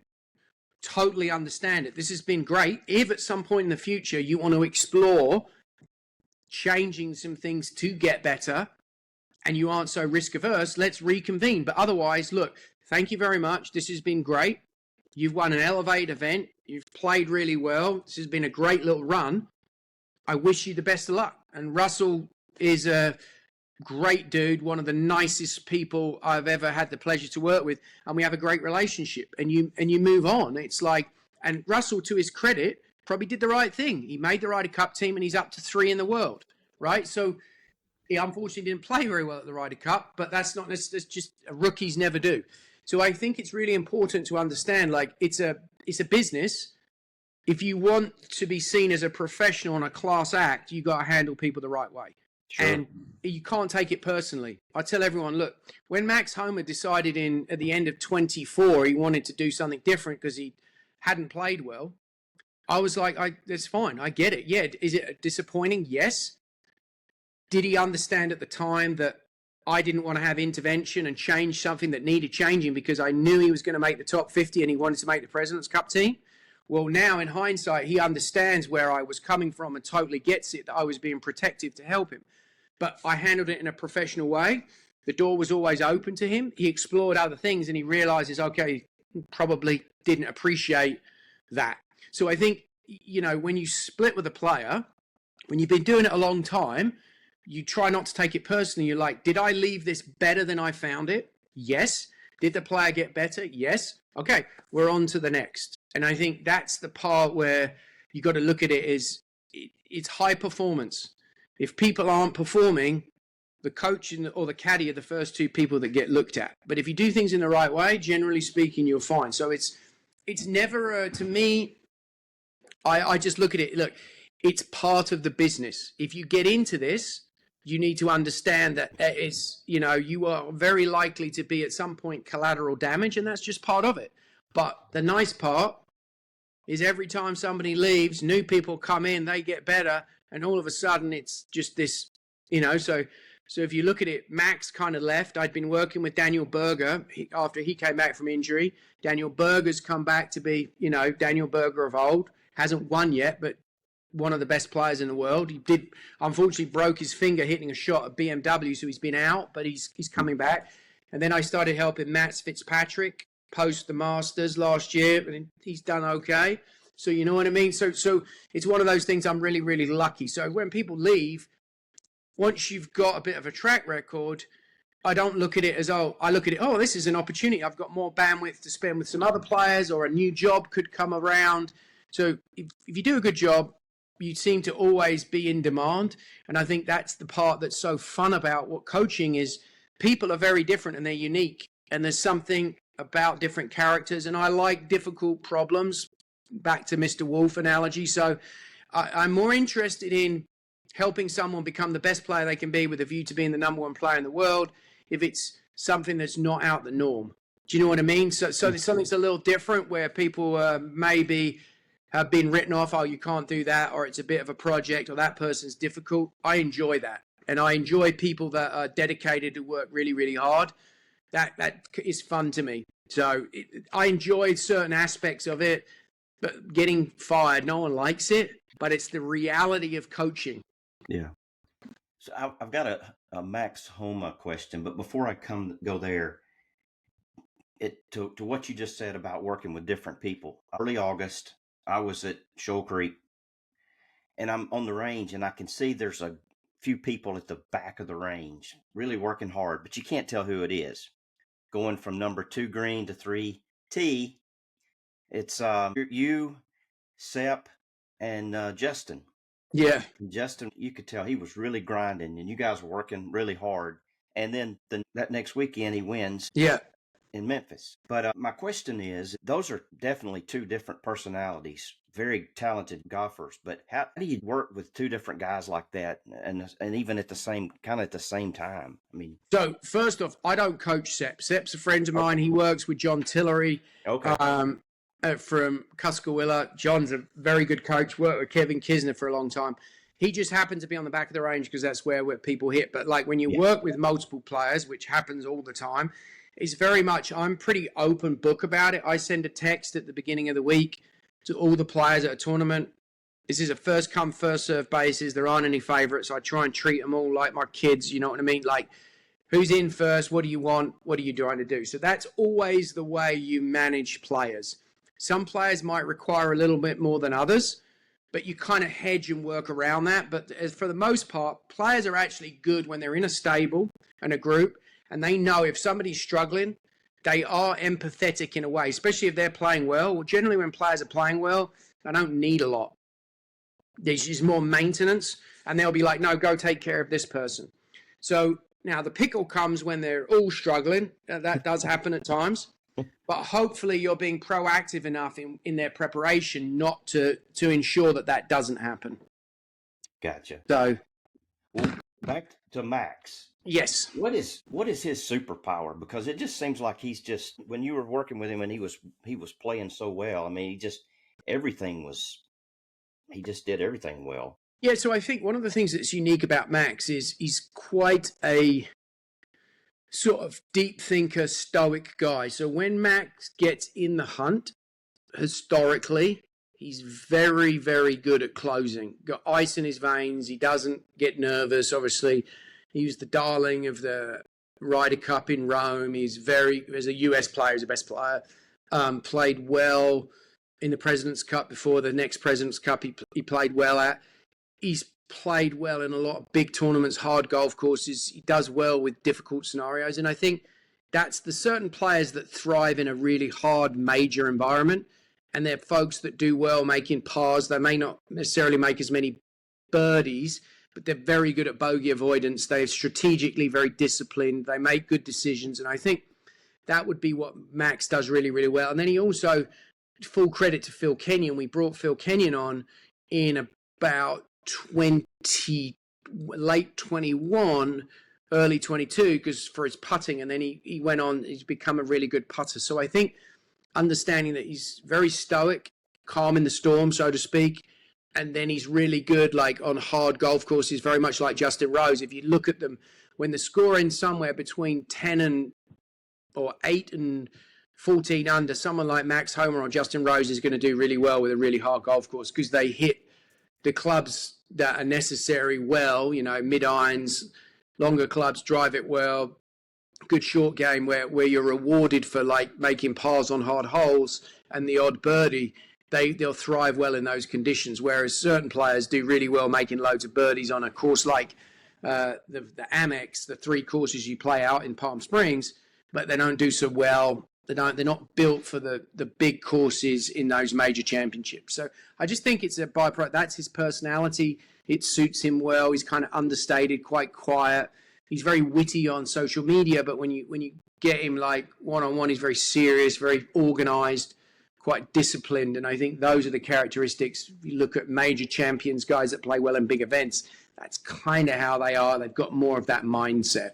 Totally understand it. This has been great. If at some point in the future you want to explore changing some things to get better and you aren't so risk averse, let's reconvene. But otherwise, look, thank you very much. This has been great. You've won an Elevate event. You've played really well. This has been a great little run. I wish you the best of luck. And Russell is a great dude, one of the nicest people I've ever had the pleasure to work with, and we have a great relationship. And you move on. It's like, and Russell, to his credit, probably did the right thing. He made the Ryder Cup team, and he's up to 3 in the world, right? So he unfortunately didn't play very well at the Ryder Cup, but that's just rookies never do. So I think it's really important to understand, like, it's a business. If you want to be seen as a professional and a class act, you got to handle people the right way. Sure. And you can't take it personally. I tell everyone, look, when Max Homa decided at the end of 24, he wanted to do something different because he hadn't played well, I was like, that's fine. I get it. Yeah. Is it disappointing? Yes. Did he understand at the time that I didn't want to have intervention and change something that needed changing because I knew he was going to make the top 50 and he wanted to make the President's Cup team? Well, now in hindsight, he understands where I was coming from and totally gets it, that I was being protective to help him. But I handled it in a professional way. The door was always open to him. He explored other things and he realizes, okay, probably didn't appreciate that. So I think, when you split with a player, when you've been doing it a long time, you try not to take it personally. You're like, did I leave this better than I found it? Yes. Did the player get better? Yes. Okay, we're on to the next. And I think that's the part where you got to look at it as it's high performance. If people aren't performing, the coach or the caddy are the first two people that get looked at. But if you do things in the right way, generally speaking, you're fine. So it's never, to me, I just look at it, look, it's part of the business. If you get into this, you need to understand that it's, you are very likely to be at some point collateral damage, and that's just part of it. But the nice part is every time somebody leaves, new people come in, they get better, and all of a sudden it's just this, so if you look at it, Max kind of left. I'd been working with Daniel Berger after he came back from injury. Daniel Berger's come back to be, Daniel Berger of old. Hasn't won yet, but one of the best players in the world. He did, unfortunately, broke his finger hitting a shot at BMW, so he's been out, but he's coming back. And then I started helping Matt Fitzpatrick post the Masters last year, and he's done okay. So you know what I mean? So it's one of those things I'm really, really lucky. So when people leave, once you've got a bit of a track record, I don't look at it as, I look at it, this is an opportunity. I've got more bandwidth to spend with some other players, or a new job could come around. So if you do a good job, you seem to always be in demand. And I think that's the part that's so fun about what coaching is. People are very different and they're unique. And there's something about different characters. And I like difficult problems, back to Mr. Wolf analogy. So I'm more interested in helping someone become the best player they can be with a view to being the number one player in the world if it's something that's not out the norm. Do you know what I mean? So there's something's a little different where people maybe have been written off, you can't do that, or it's a bit of a project, or that person's difficult. I enjoy that. And I enjoy people that are dedicated to work really, really hard. That is fun to me. So I enjoy certain aspects of it, but getting fired, no one likes it, but it's the reality of coaching. Yeah. So I've got a Max Homa question, but before I go there, to what you just said about working with different people. Early August, I was at Shoal Creek, and I'm on the range, and I can see there's a few people at the back of the range really working hard, but you can't tell who it is. Going from number 2 green to 3 tee, it's you, Sep, and Justin. Yeah. And Justin, you could tell he was really grinding, and you guys were working really hard. And then that next weekend, he wins. Yeah. In Memphis. But my question is, those are definitely two different personalities, very talented golfers. But how do you work with two different guys like that, and even at the same time? I mean, so first off, I don't coach Sep. Sep's a friend of mine. He works with John Tillery. Okay. From Cuscawilla. John's a very good coach. Worked with Kevin Kisner for a long time. He just happened to be on the back of the range because that's where people hit. But like when you work with multiple players, which happens all the time, it's very much, I'm pretty open book about it. I send a text at the beginning of the week to all the players at a tournament. This is a first come, first serve basis. There aren't any favorites. I try and treat them all like my kids. You know what I mean? Like, who's in first? What do you want? What are you trying to do? So that's always the way you manage players. Some players might require a little bit more than others, but you kind of hedge and work around that. But for the most part, players are actually good when they're in a stable and a group, and they know if somebody's struggling, they are empathetic in a way, especially if they're playing well. Well, generally when players are playing well, they don't need a lot. There's just more maintenance, and they'll be like, no, go take care of this person. So now the pickle comes when they're all struggling. That does happen at times. But hopefully you're being proactive enough in their preparation not to ensure that doesn't happen. Gotcha. So, well, back to Max. Yes. What is his superpower? Because it just seems like he's just, when you were working with him and he was playing so well. I mean, he just did everything well. Yeah. So I think one of the things that's unique about Max is he's quite a sort of deep thinker, stoic guy. So when Max gets in the hunt, historically, he's very, very good at closing. Got ice in his veins. He doesn't get nervous. Obviously, he was the darling of the Ryder Cup in Rome. He's as a US player, he's the best player. Played well in the President's Cup before the next President's Cup he played well at. He's played well in a lot of big tournaments, hard golf courses. He does well with difficult scenarios. And I think that's the certain players that thrive in a really hard major environment. And they're folks that do well making pars. They may not necessarily make as many birdies, but they're very good at bogey avoidance. They're strategically very disciplined. They make good decisions. And I think that would be what Max does really, really well. And then he also, full credit to Phil Kenyon. We brought Phil Kenyon on in about late 21, early 22, because for his putting. And then he went on, he's become a really good putter. So I think understanding that he's very stoic, calm in the storm, so to speak. And then he's really good, like on hard golf courses, very much like Justin Rose. If you look at them, when the score ends somewhere between 8 and 14 under, someone like Max Homa or Justin Rose is going to do really well with a really hard golf course because they hit the clubs that are necessary well, mid-irons, longer clubs, drive it well, good short game where you're rewarded for like making pars on hard holes and the odd birdie. They'll thrive well in those conditions, whereas certain players do really well making loads of birdies on a course like the Amex, the 3 courses you play out in Palm Springs, but they don't do so well. They're not built for the big courses in those major championships. So I just think it's a byproduct. That's his personality. It suits him well. He's kind of understated, quite quiet. He's very witty on social media, but when you get him like one-on-one, he's very serious, very organized, quite disciplined. And I think those are the characteristics. If you look at major champions, guys that play well in big events, that's kind of how they are. They've got more of that mindset.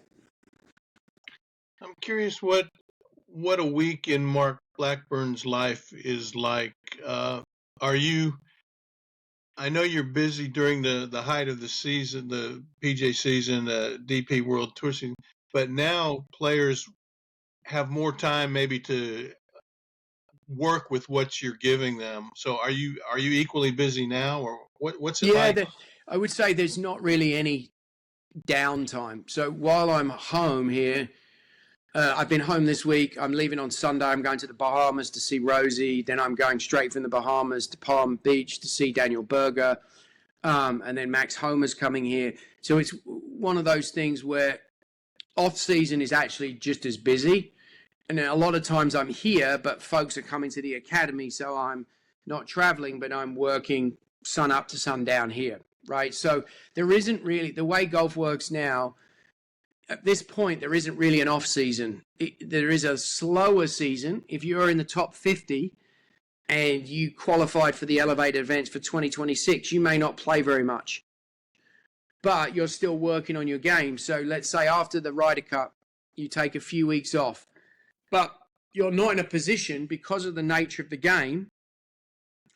I'm curious what a week in Mark Blackburn's life is like. I know you're busy during the height of the season, the PGA season, the DP World Tour season, but now players have more time maybe to work with what you're giving them. So are you equally busy now, or what's it like? I would say there's not really any downtime. So while I'm home here, I've been home this week. I'm leaving on Sunday. I'm going to the Bahamas to see Rosie. Then I'm going straight from the Bahamas to Palm Beach to see Daniel Berger. And then Max Homa's coming here. So it's one of those things where off-season is actually just as busy. And a lot of times I'm here, but folks are coming to the academy. So I'm not traveling, but I'm working sun up to sundown here, right? So there isn't really, the way golf works now, at this point, there isn't really an off season. There is a slower season. If you're in the top 50 and you qualified for the elevated events for 2026, you may not play very much, but you're still working on your game. So let's say after the Ryder Cup, you take a few weeks off, but you're not in a position because of the nature of the game.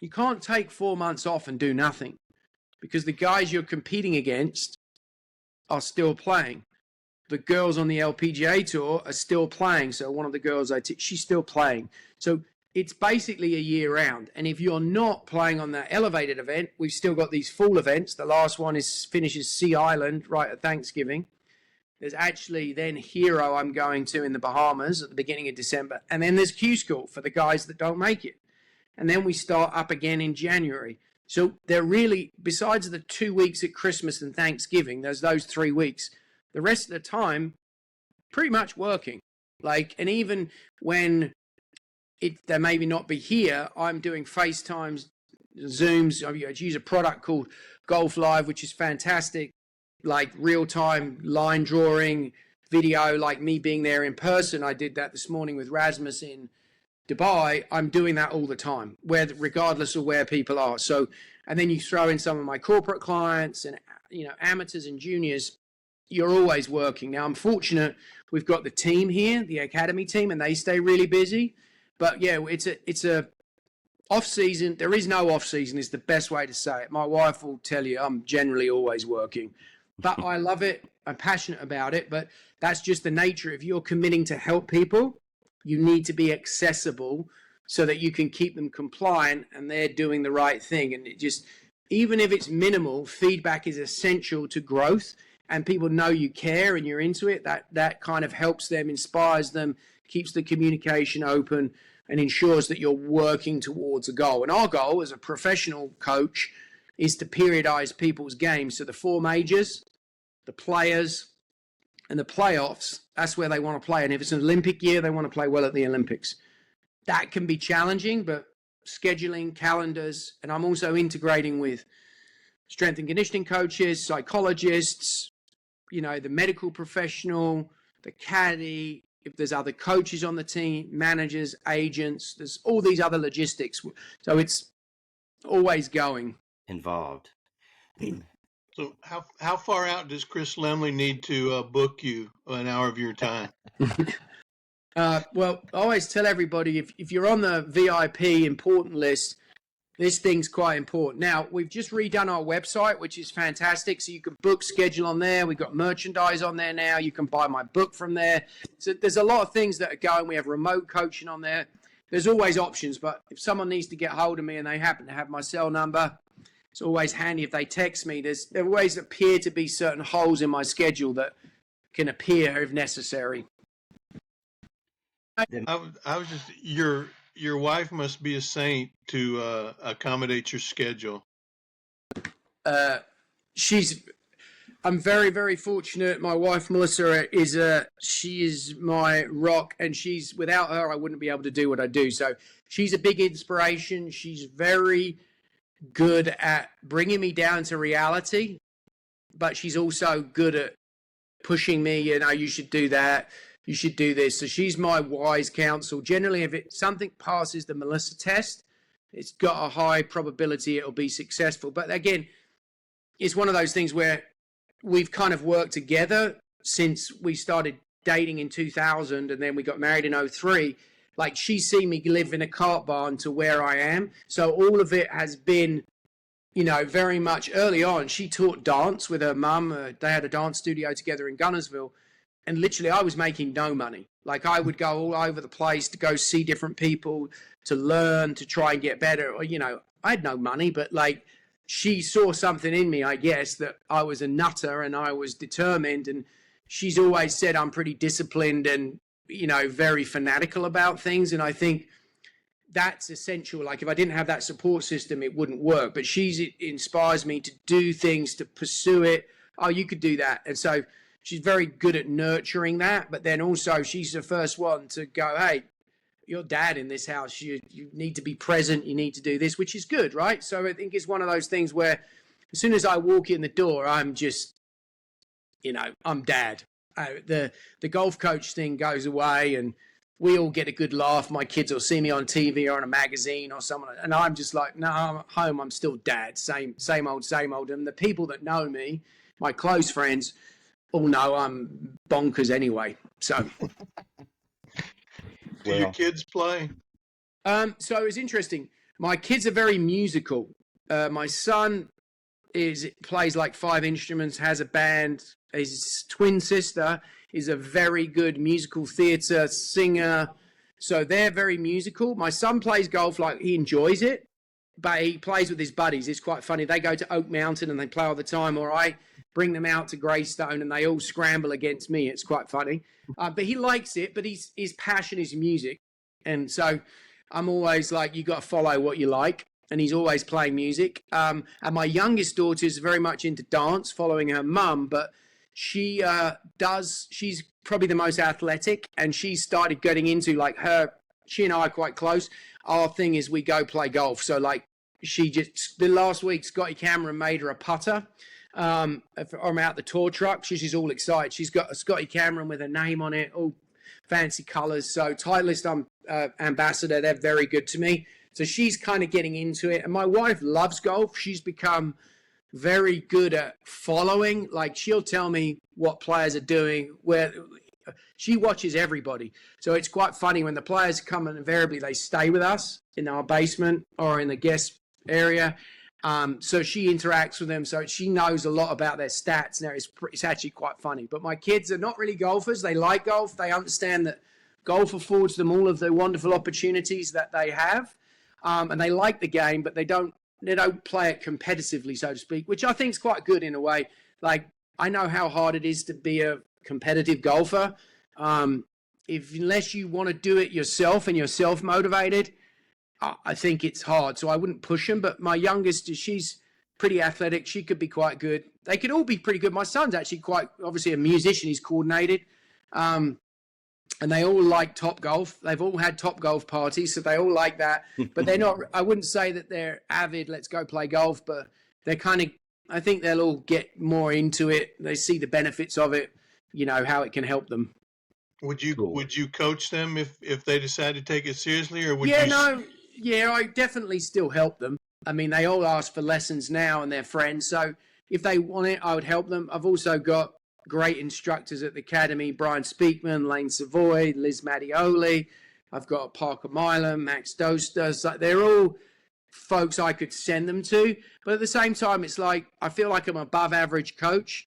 You can't take 4 months off and do nothing because the guys you're competing against are still playing. The girls on the LPGA tour are still playing. So one of the girls she's still playing. So it's basically a year round. And if you're not playing on that elevated event, we've still got these fall events. The last one finishes Sea Island right at Thanksgiving. There's actually then Hero I'm going to in the Bahamas at the beginning of December. And then there's Q School for the guys that don't make it. And then we start up again in January. So they're really, besides the 2 weeks at Christmas and Thanksgiving, there's those 3 weeks. The rest of the time, pretty much working. And even when they maybe not be here, I'm doing FaceTimes, Zooms. I use a product called Golf Live, which is fantastic. Like real-time line drawing video, like me being there in person. I did that this morning with Rasmus in Dubai. I'm doing that all the time, regardless of where people are. So, and then you throw in some of my corporate clients and amateurs and juniors. You're always working. Now, I'm fortunate we've got the team here, the academy team, and they stay really busy. But yeah, it's a off season. There is no off season is the best way to say it. My wife will tell you I'm generally always working, but I love it. I'm passionate about it, but that's just the nature. If you're committing to help people, you need to be accessible so that you can keep them compliant and they're doing the right thing. And even if it's minimal, feedback is essential to growth. And people know you care and you're into it, that kind of helps them, inspires them, keeps the communication open, and ensures that you're working towards a goal. And our goal as a professional coach is to periodize people's games. So the 4 majors, the players, and the playoffs, that's where they want to play. And if it's an Olympic year, they want to play well at the Olympics. That can be challenging, but scheduling, calendars, and I'm also integrating with strength and conditioning coaches, psychologists, you know, the medical professional, the caddy, if there's other coaches on the team, managers, agents, there's all these other logistics. So it's always going. Involved. So how far out does Chris Lemley need to book you an hour of your time? Well, I always tell everybody, if you're on the VIP important list, this thing's quite important. Now, we've just redone our website, which is fantastic. So you can book, schedule on there. We've got merchandise on there now. You can buy my book from there. So there's a lot of things that are going. We have remote coaching on there. There's always options, but if someone needs to get hold of me and they happen to have my cell number, it's always handy if they text me. There always appear to be certain holes in my schedule that can appear if necessary. I was just your wife must be a saint to accommodate your schedule. I'm very, very fortunate. My wife Melissa she is my rock, and without her I wouldn't be able to do what I do. So she's a big inspiration. She's very good at bringing me down to reality, but she's also good at pushing me, you know, you should do that, you should do this. So she's my wise counsel. Generally, if something passes the Melissa test, it's got a high probability it'll be successful. But again, it's one of those things where we've kind of worked together since we started dating in 2000, and then we got married in 2003. Like, she's seen me live in a cart barn to where I am. So all of it has been, you know, very much early on. She taught dance with her mum. They had a dance studio together in Gunnersville. And literally, I was making no money. Like, I would go all over the place to go see different people, to learn, to try and get better. Or, you know, I had no money, but like, she saw something in me, I guess, that I was a nutter and I was determined. And she's always said I'm pretty disciplined and, you know, very fanatical about things. And I think that's essential. Like, if I didn't have that support system, it wouldn't work. But she inspires me to do things, to pursue it. Oh, you could do that. And so she's very good at nurturing that. But then also she's the first one to go, hey, your dad in this house, you need to be present. You need to do this, which is good, right? So I think it's one of those things where as soon as I walk in the door, I'm just, you know, I'm dad. The golf coach thing goes away and we all get a good laugh. My kids will see me on TV or on a magazine or something, and I'm just like, no, I'm at home. I'm still dad. Same old, same old. And the people that know me, my close friends, all know I'm bonkers anyway. So, do your kids play? So it's interesting. My kids are very musical. My son plays like 5 instruments, has a band. His twin sister is a very good musical theater singer. So they're very musical. My son plays golf, like, he enjoys it, but he plays with his buddies. It's quite funny. They go to Oak Mountain and they play all the time, or I bring them out to Greystone and they all scramble against me. It's quite funny. But he likes it, but his passion is music. And so I'm always like, you got to follow what you like. And he's always playing music. And my youngest daughter is very much into dance, following her mum, but she's probably the most athletic, and she started getting into, like, she and I are quite close. Our thing is we go play golf. So like, the last week, Scotty Cameron made her a putter. I'm out the tour truck. She's all excited. She's got a Scotty Cameron with her name on it, all fancy colors. So Titleist, I'm ambassador. They're very good to me. So she's kind of getting into it. And my wife loves golf. She's become very good at following. Like, she'll tell me what players are doing, where she watches everybody. So it's quite funny when the players come, and invariably they stay with us in our basement or in the guest area. So she interacts with them. So she knows a lot about their stats now. It's actually quite funny. But my kids are not really golfers. They like golf. They understand that golf affords them all of the wonderful opportunities that they have. And they like the game, but they don't play it competitively, so to speak, which I think is quite good in a way. Like, I know how hard it is to be a competitive golfer. Unless you want to do it yourself and you're self-motivated, I think it's hard. So I wouldn't push them. But my youngest, she's pretty athletic. She could be quite good. They could all be pretty good. My son's actually quite obviously a musician. He's coordinated. And they all like Top Golf. They've all had Top Golf parties, so they all like that. But they're not, I wouldn't say that they're avid, let's go play golf, but they're kind of, I think they'll all get more into it. They see the benefits of it, you know, how it can help them. Would you coach them if they decide to take it seriously, or would I definitely still help them. I mean, they all ask for lessons now and they're friends. So if they want it, I would help them. I've also got great instructors at the academy: Brian Speakman, Lane Savoy, Liz Mattioli. I've got Parker Milam, Max Doster. So they're all folks I could send them to. But at the same time, it's like I feel like I'm an above average coach.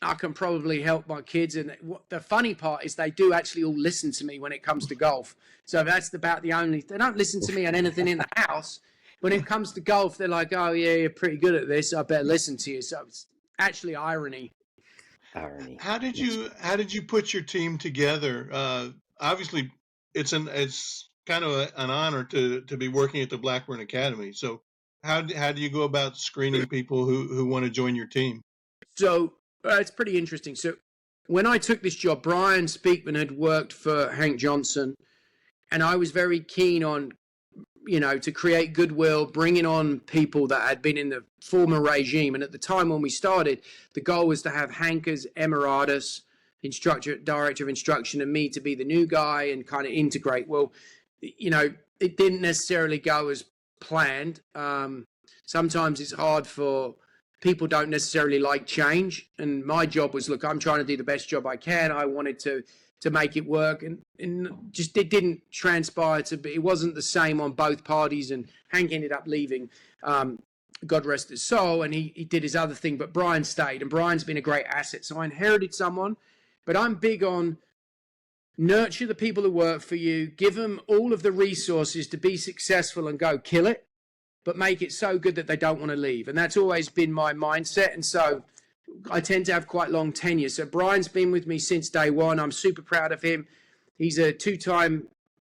I can probably help my kids. And the funny part is they do actually all listen to me when it comes to golf. So that's about the only, they don't listen to me on anything in the house. When it comes to golf, they're like, oh yeah, you're pretty good at this. I better listen to you. So it's actually irony. How did you put your team together? Obviously it's kind of an honor to be working at the Blackburn Academy. So how do you go about screening people who want to join your team? So it's pretty interesting. So when I took this job, Brian Speakman had worked for Hank Johnson, and I was very keen on, you know, to create goodwill, bringing on people that had been in the former regime. And at the time when we started, the goal was to have Hank as emeritus director of instruction, and me to be the new guy and kind of integrate. Well, you know, it didn't necessarily go as planned. Sometimes it's hard for people don't necessarily like change. And my job was, look, I'm trying to do the best job I can. I wanted to make it work. And just it didn't transpire to be, it wasn't the same on both parties. And Hank ended up leaving, God rest his soul. And he did his other thing, but Brian stayed. And Brian's been a great asset. So I inherited someone, but I'm big on nurture the people who work for you, give them all of the resources to be successful and go kill it, but make it so good that they don't want to leave. And that's always been my mindset. And so I tend to have quite long tenure. So Brian's been with me since day one. I'm super proud of him. He's a 2-time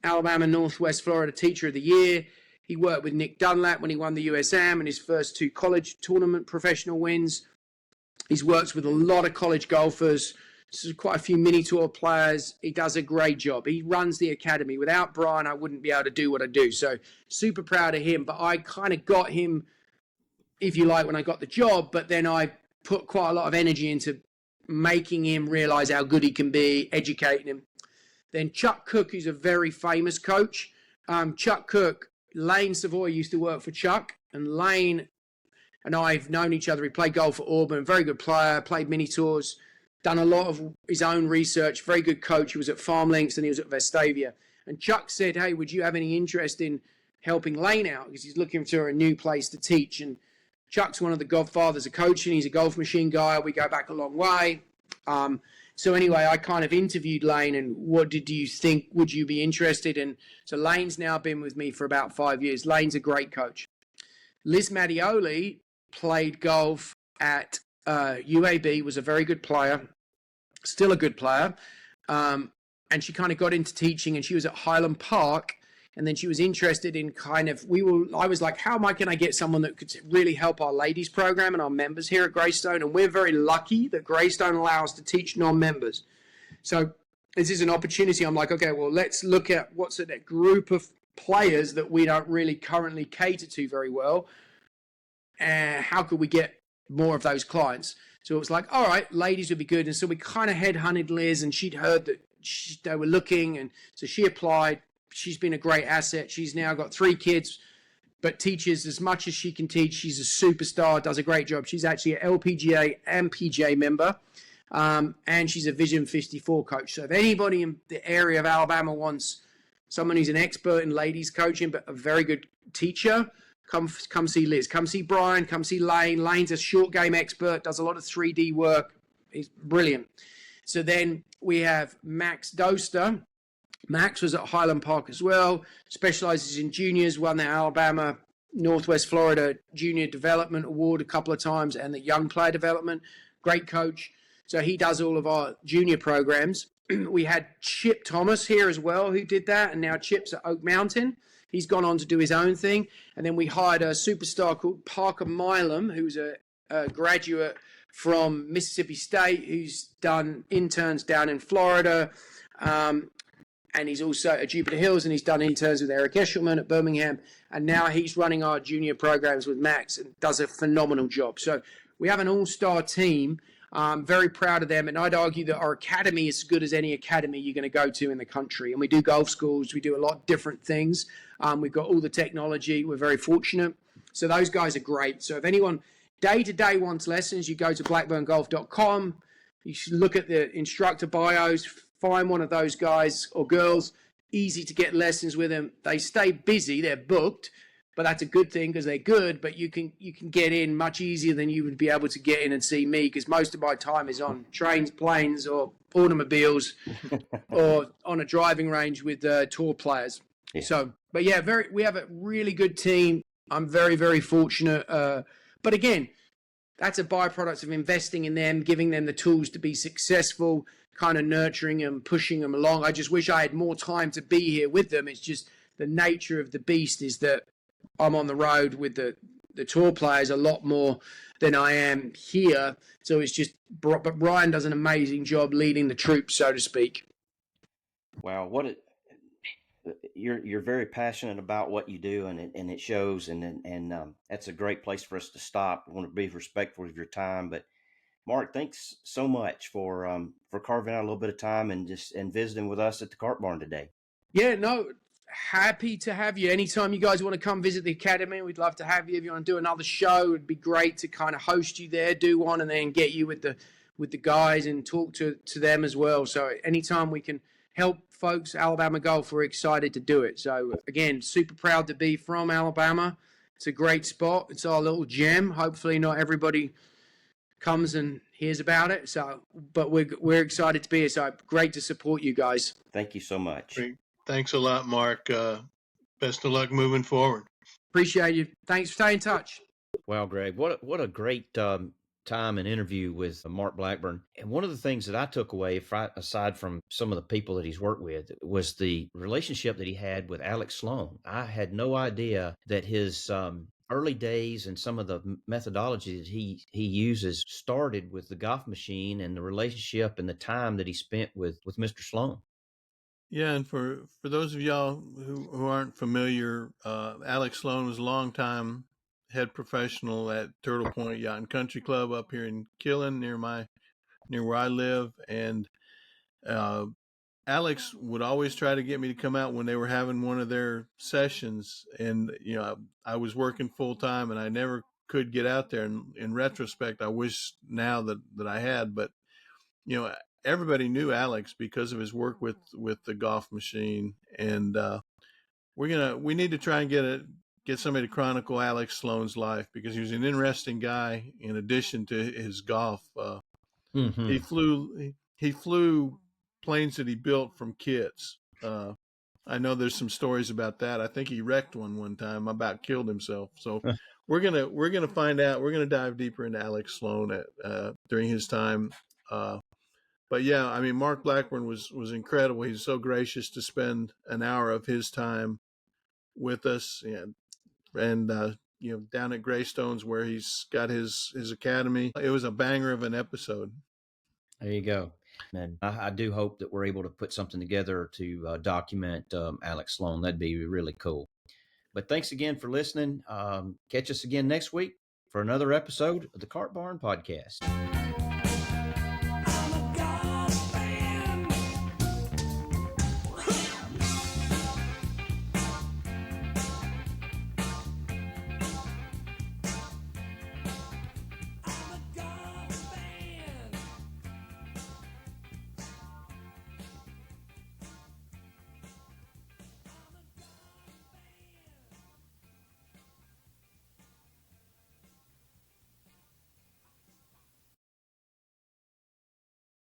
Alabama Northwest Florida Teacher of the Year. He worked with Nick Dunlap when he won the USAM and his first 2 college tournament professional wins. He's worked with a lot of college golfers, so quite a few mini tour players. He does a great job. He runs the academy. Without Brian, I wouldn't be able to do what I do. So super proud of him. But I kind of got him, if you like, when I got the job, but then I put quite a lot of energy into making him realize how good he can be, educating him. Then Chuck Cook, who's a very famous coach. Chuck Cook, Lane Savoy used to work for Chuck, and Lane and I've known each other. He played golf at Auburn, very good player, played mini tours, done a lot of his own research, very good coach. He was at Farm Links and he was at Vestavia. And Chuck said, hey, would you have any interest in helping Lane out? Because he's looking for a new place to teach. And Chuck's one of the godfathers of coaching. He's a golf machine guy. We go back a long way. So anyway, I kind of interviewed Lane and what did you think? Would you be interested? And so Lane's now been with me for about 5 years. Lane's a great coach. Liz Mattioli played golf at UAB, was a very good player, still a good player. And she kind of got into teaching and she was at Highland Park. And then she was interested in I was like, how can I get someone that could really help our ladies program and our members here at Greystone? And we're very lucky that Greystone allows us to teach non-members. So this is an opportunity. I'm like, okay, well, let's look at what's in that group of players that we don't really currently cater to very well. And how could we get more of those clients? So it was like, all right, ladies would be good. And so we kind of headhunted Liz, and she'd heard that they were looking. And so she applied. She's been a great asset. She's now got 3 kids, but teaches as much as she can teach. She's a superstar, does a great job. She's actually an LPGA and PGA member, and she's a Vision 54 coach. So if anybody in the area of Alabama wants someone who's an expert in ladies coaching, but a very good teacher, come see Liz. Come see Brian. Come see Lane. Lane's a short game expert, does a lot of 3D work. He's brilliant. So then we have Max Doster. Max was at Highland Park as well, specializes in juniors, won the Alabama Northwest Florida Junior Development Award a couple of times and the Young Player Development. Great coach. So he does all of our junior programs. We had Chip Thomas here as well who did that, and now Chip's at Oak Mountain. He's gone on to do his own thing. And then we hired a superstar called Parker Milam, who's a graduate from Mississippi State, who's done interns down in Florida. And he's also at Jupiter Hills, and he's done interns with Eric Eshelman at Birmingham. And now he's running our junior programs with Max and does a phenomenal job. So we have an all-star team. I'm very proud of them. And I'd argue that our academy is as good as any academy you're going to go to in the country. And we do golf schools. We do a lot of different things. We've got all the technology. We're very fortunate. So those guys are great. So if anyone day-to-day wants lessons, you go to blackburngolf.com. You should look at the instructor bios, find one of those guys or girls, easy to get lessons with them. They stay busy, they're booked, but that's a good thing because they're good, but you can get in much easier than you would be able to get in and see me, because most of my time is on trains, planes, or automobiles, or on a driving range with tour players. Yeah. So, but yeah, we have a really good team. I'm very, very fortunate. But again, that's a byproduct of investing in them, giving them the tools to be successful, kind of nurturing them, pushing them along. I just wish I had more time to be here with them. It's just the nature of the beast is that I'm on the road with the tour players a lot more than I am here. So it's just, but Ryan does an amazing job leading the troops, so to speak. Wow, you're very passionate about what you do, and it shows, and that's a great place for us to stop. I want to be respectful of your time, but Mark, thanks so much for carving out a little bit of time and visiting with us at the Cart Barn today. Yeah, no, happy to have you. Anytime you guys want to come visit the academy, we'd love to have you. If you want to do another show, it'd be great to kind of host you there, do one, and then get you with the guys and talk to them as well. So anytime we can help folks, Alabama Golf, we're excited to do it. So again, super proud to be from Alabama. It's a great spot. It's our little gem. Hopefully not everybody comes and hears about it. So, but we're excited to be here. So great to support you guys. Thank you so much. Great. Thanks a lot, Mark. Best of luck moving forward. Appreciate you. Thanks for staying in touch. Wow, Greg, what a great time and interview with Mark Blackburn. And one of the things that I took away, aside from some of the people that he's worked with, was the relationship that he had with Alex Sloan. I had no idea that his early days and some of the methodology that he uses started with the golf machine and the relationship and the time that he spent with Mr. Sloan. Yeah, and for those of y'all who aren't familiar, Alex Sloan was a long time head professional at Turtle Point Yacht and Country Club up here in Killen, near where I live, and Alex would always try to get me to come out when they were having one of their sessions, and I was working full time and I never could get out there. And in retrospect, I wish now that I had, but everybody knew Alex because of his work with the golf machine, and we need to try and get somebody to chronicle Alex Sloan's life, because he was an interesting guy. In addition to his golf, he flew planes that he built from kits. I know there's some stories about that. I think he wrecked one time, about killed himself. So we're gonna find out. We're gonna dive deeper into Alex Sloan during his time. But yeah, I mean, Mark Blackburn was incredible. He's so gracious to spend an hour of his time with us, and down at Greystones, where he's got his academy. It was a banger of an episode. There you go. And I do hope that we're able to put something together to document Alex Sloan. That'd be really cool. But thanks again for listening. Catch us again next week for another episode of the Cart Barn Podcast.